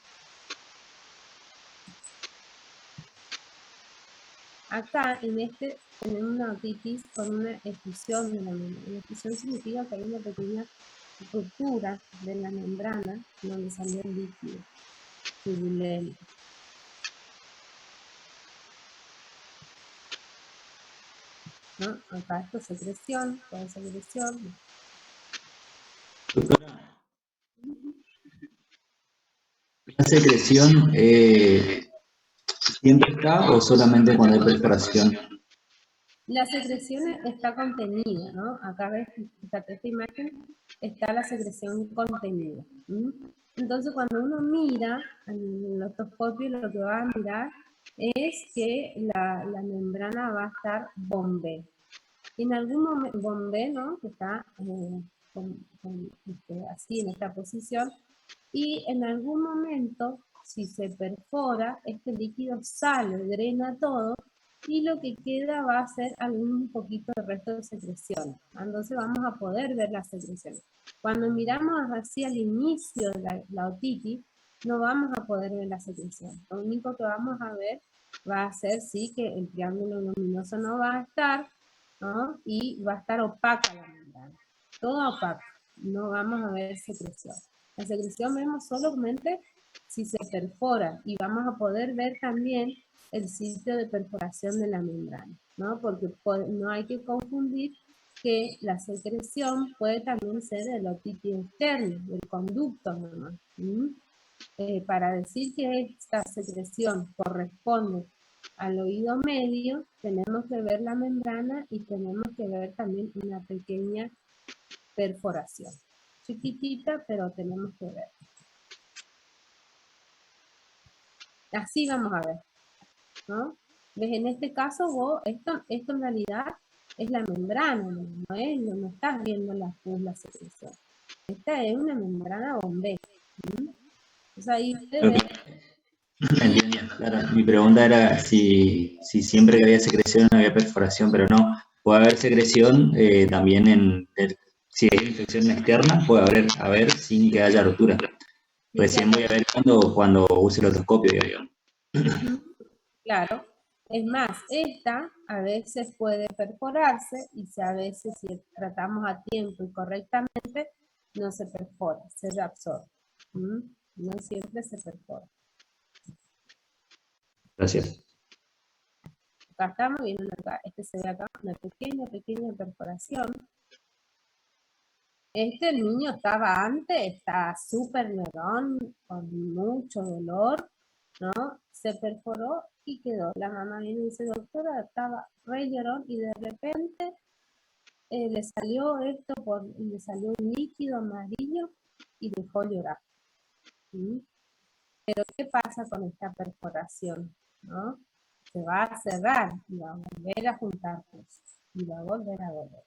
Acá en este tenemos una otitis con una efusión de la membrana. La efusión significa que hay una pequeña ruptura de la membrana donde salió el líquido turbulento. ¿No? Acá esto es secreción, toda secreción. Doctora, ¿la secreción siempre está o solamente cuando hay perforación? La secreción está contenida, ¿no? Acá ves, fíjate, esta imagen está la secreción contenida. Entonces, cuando uno mira en el otoscopio, lo que va a mirar es que la membrana va a estar bombé. En algún momento, bombé, ¿no? Que está así en esta posición. Y en algún momento, si se perfora, este líquido sale, drena todo, y lo que queda va a ser un poquito de resto de secreción. Entonces vamos a poder ver la secreción. Cuando miramos hacia el inicio de la otitis, no vamos a poder ver la secreción. Lo único que vamos a ver va a ser, sí, que el triángulo luminoso no va a estar, ¿no? Y va a estar opaca la membrana. Todo opaco. No vamos a ver secreción. La secreción vemos solamente si se perfora y vamos a poder ver también el sitio de perforación de la membrana, ¿no? Porque no hay que confundir que la secreción puede también ser el otitis externo, del conducto nomás. Para decir que esta secreción corresponde al oído medio, tenemos que ver la membrana y tenemos que ver también una pequeña perforación. Chiquitita, pero tenemos que ver. Así vamos a ver, ¿no? ¿Ves? En este caso vos, esto en realidad es la membrana, no estás viendo la secreción. Esta es una membrana bombé. Entonces ahí ustedes ven. Entiendo, claro. Mi pregunta era si siempre que había secreción había perforación, pero no. Puede haber secreción también si hay infección externa, puede haber sin que haya rotura. Recién voy a ver cuando use el otoscopio, digamos. Claro. Es más, esta a veces puede perforarse y a veces si tratamos a tiempo y correctamente, no se perfora, se reabsorbe. No siempre se perfora. Gracias. Acá estamos viendo acá, se ve acá una pequeña perforación. El niño estaba antes, está súper llorón, con mucho dolor, ¿no? Se perforó y quedó. La mamá viene y dice, doctora, estaba re llorón y de repente le salió le salió un líquido amarillo y dejó llorar. Pero ¿qué pasa con esta perforación? ¿No? Se va a cerrar y va a volver a juntarse y va a volver a doler.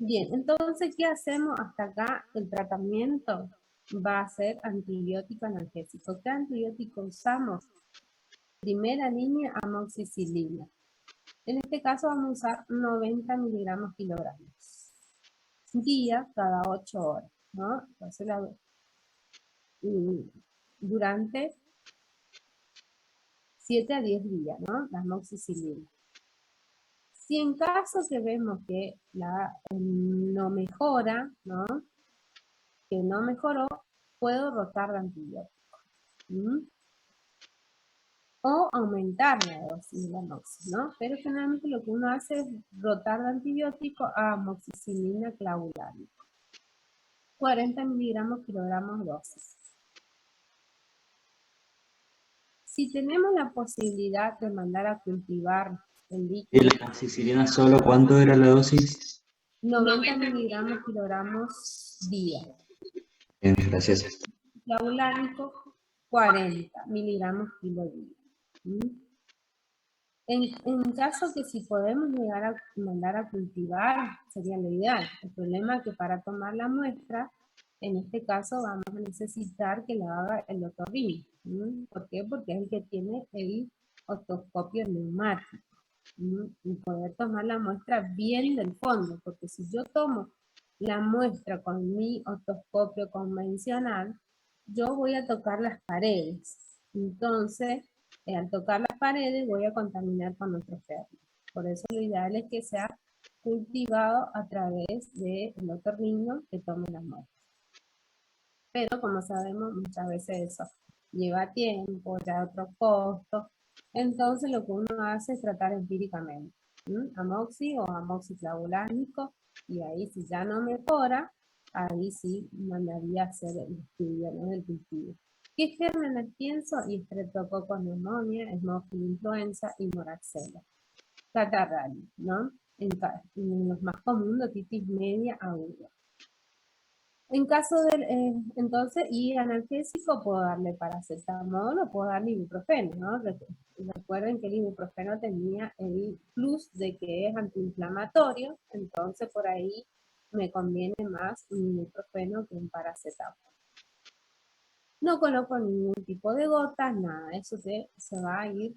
Bien, entonces, ¿qué hacemos hasta acá? El tratamiento va a ser antibiótico analgésico. ¿Qué antibiótico usamos? Primera línea, amoxicilina. En este caso vamos a usar 90 miligramos kilogramos. Día cada 8 horas, ¿no? Entonces, durante 7 a 10 días, ¿no? La amoxicilina. Si en caso que vemos que no mejora, ¿no? Que no mejoró, puedo rotar de antibiótico. O aumentar la dosis de la amoxicilina, ¿no? Pero generalmente lo que uno hace es rotar de antibiótico a amoxicilina clavulánica. 40 miligramos kilogramos dosis. Si tenemos la posibilidad de mandar a cultivar el líquido. ¿Y la amoxicilina solo cuánto era la dosis? 90 miligramos kilogramos día. Bien, gracias. Clavulánico, 40 miligramos kilo día. En caso que si podemos llegar a mandar a cultivar, sería lo ideal. El problema es que para tomar la muestra, en este caso vamos a necesitar que la haga el otorrino. ¿Por qué? Porque es el que tiene el otoscopio neumático. Y poder tomar la muestra bien del fondo, porque si yo tomo la muestra con mi otoscopio convencional, yo voy a tocar las paredes. Entonces, al tocar las paredes voy a contaminar con otros germes. Por eso lo ideal es que sea cultivado a través del otorrino que tome la muestra. Pero como sabemos, muchas veces eso lleva tiempo, ya otros costos. Entonces lo que uno hace es tratar empíricamente. Amoxi o amoxiclavulánico, y ahí si ya no mejora, ahí sí mandaría a hacer el estudio, ¿no?, del cultivo. ¿Qué gérmenes pienso? Y Streptococcus pneumoniae, Haemophilus influenza y Moraxella. Catarrali, ¿no? En los más comunes, otitis media aguda. En caso de, entonces, y analgésico, puedo darle paracetamol o puedo darle ibuprofeno, ¿no? Recuerden que el ibuprofeno tenía el plus de que es antiinflamatorio, entonces por ahí me conviene más un ibuprofeno que un paracetamol. No coloco ningún tipo de gotas, nada, eso se va a ir,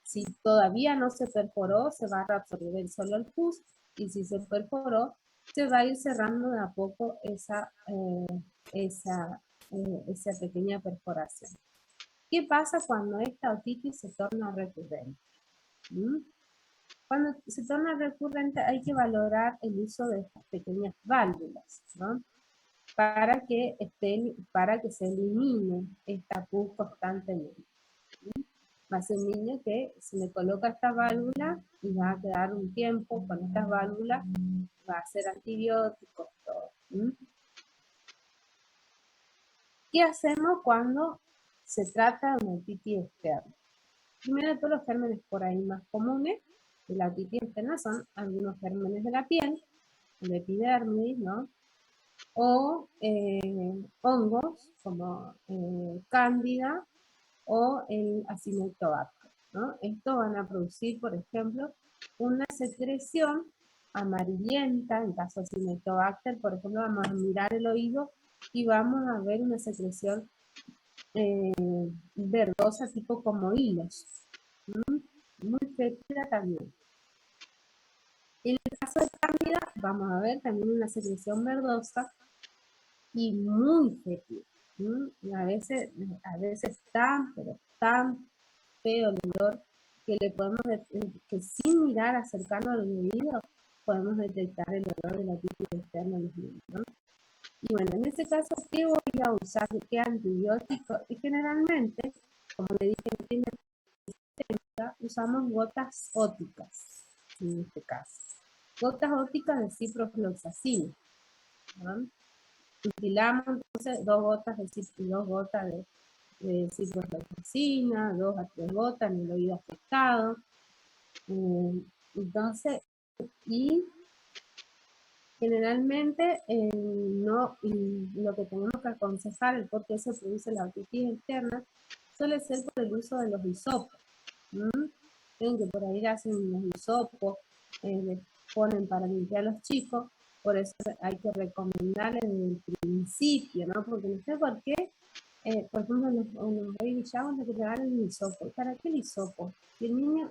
si todavía no se perforó, se va a reabsorber solo el pus, y si se perforó, se va a ir cerrando de a poco esa pequeña perforación. ¿Qué pasa cuando esta otitis se torna recurrente? Cuando se torna recurrente hay que valorar el uso de estas pequeñas válvulas, ¿no? Para que se elimine esta pus constantemente. Va a ser un niño que se le coloca esta válvula y va a quedar un tiempo con estas válvulas, va a hacer antibióticos, todo. ¿Qué hacemos cuando se trata de una otitis externa? Primero, todos los gérmenes por ahí más comunes de la otitis externa son algunos gérmenes de la piel, el epidermis, ¿no? O hongos como cándida o el acinetobacter, ¿no? Estos van a producir, por ejemplo, una secreción amarillenta. En caso de acinetobacter, por ejemplo, vamos a mirar el oído y vamos a ver una secreción verdosa, tipo como hilos. Muy fétida también. En el caso de cándida, vamos a ver también una secreción verdosa y muy fétida. A veces pero tan feo el olor que le podemos que sin mirar, acercarnos al oído, podemos detectar el olor de la otitis externa en los niños, ¿no? Y bueno, en este caso, ¿qué voy a usar? ¿Qué antibiótico? Y generalmente, como le dije en primer técnica, usamos gotas óticas, en este caso. Gotas óticas de ciprofloxacina, ¿no? Utilizamos entonces 2 gotas de ciprofloxacina, 2 a 3 gotas en el oído afectado. Entonces, y generalmente lo que tenemos que aconsejar, el por qué se produce la otitis externa, suele ser por el uso de los hisopos. Ven que por ahí hacen los hisopos, le ponen para limpiar a los chicos, por eso hay que recomendarles desde el principio, ¿no? Porque no sé por qué, por ejemplo, en los baby showers le regalan un hisopo. ¿Para qué el hisopo? El niño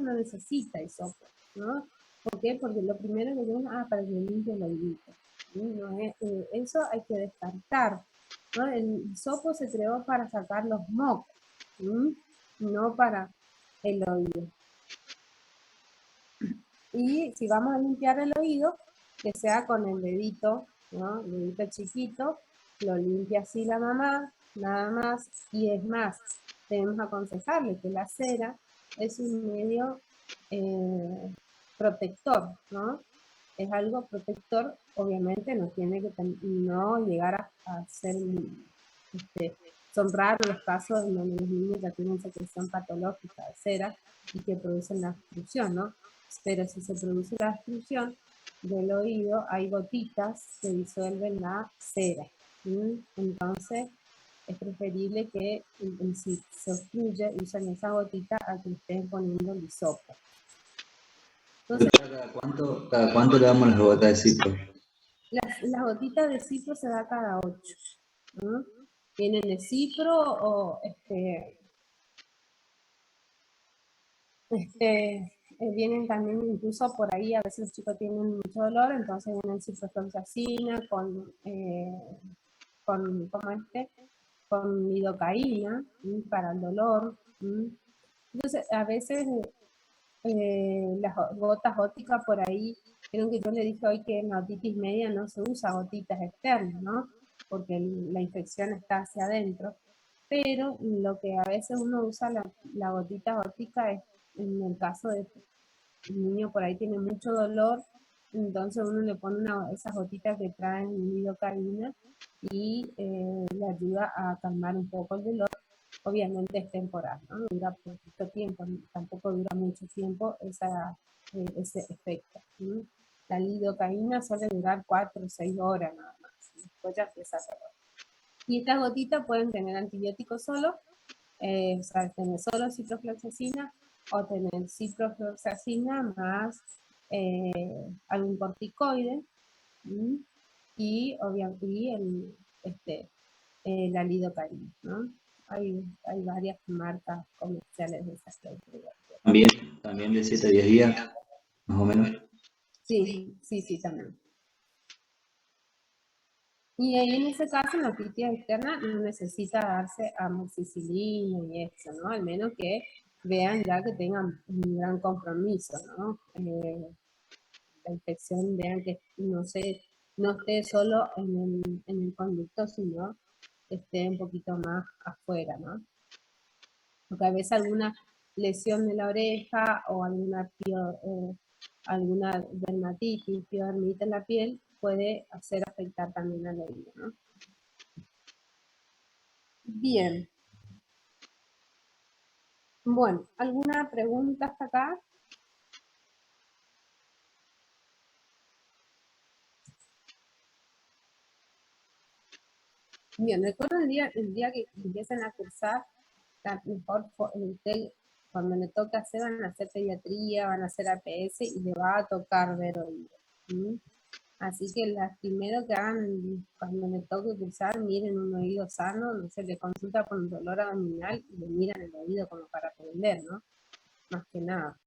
no necesita hisopo, ¿no? ¿Por qué? Porque lo primero que tenemos, para que limpie el oídito. ¿No? Eso hay que descartar, ¿no? El hisopo se creó para sacar los mocos, no para el oído. Y si vamos a limpiar el oído, que sea con el dedito, ¿no? El dedito chiquito, lo limpia así la mamá, nada más. Y es más, debemos aconsejarle que la cera es un medio protector, ¿no? Es algo protector, obviamente no tiene que no llegar a ser, son raros los casos en donde los niños ya tienen secreción patológica de cera y que producen la obstrucción, ¿no? Pero si se produce la obstrucción del oído, hay gotitas que disuelven la cera. Entonces, es preferible que si se obstruye, usen esa gotita a que estén poniendo el hisopo. Entonces, ¿Cada cuánto le damos las gotas de cipro? Las gotitas de cipro se da cada 8. ¿No? Vienen de cipro o vienen también incluso por ahí, a veces los chicos tienen mucho dolor, entonces vienen ciprofloxacina con lidocaína para el dolor. Entonces, a veces las gotas ópticas por ahí, creo que yo le dije hoy que en la otitis media no se usa gotitas externas, ¿no? Porque la infección está hacia adentro. Pero lo que a veces uno usa la gotita óptica es en el caso de el niño por ahí tiene mucho dolor, entonces uno le pone esas gotitas que traen lidocaína y le ayuda a calmar un poco el dolor. Obviamente es temporal, ¿no? Dura poquito tiempo, tampoco dura mucho tiempo ese efecto. ¿Sí? La lidocaína suele durar 4 o 6 horas nada más, después ya empieza a dolor. Y estas gotitas pueden tener antibióticos solo, o sea, tener solo ciprofloxacina o tener ciprofloxacina más algún corticoide y obviamente la lidocaína, ¿no? Hay varias marcas comerciales de esas que También de 7 a 10 días, más o menos. Sí, también. Y ahí en ese caso, en la otitis externa no necesita darse amoxicilina y eso, ¿no? Al menos que vean ya que tengan un gran compromiso, ¿no? La infección, vean que no esté solo en el conducto, sino que esté un poquito más afuera, ¿no? Porque a veces alguna lesión de la oreja o alguna dermatitis, piodermita en la piel puede hacer afectar también al oído, ¿no? Bien. Bueno, ¿alguna pregunta hasta acá? Bien, recuerden el día que empiecen a cursar, mejor cuando le toca hacer, van a hacer pediatría, van a hacer APS y le va a tocar ver oído. Así que primero que hagan, cuando le toque cursar, miren un oído sano, no sé, le consulta por un dolor abdominal y le miran el oído como para aprender, ¿no? Más que nada.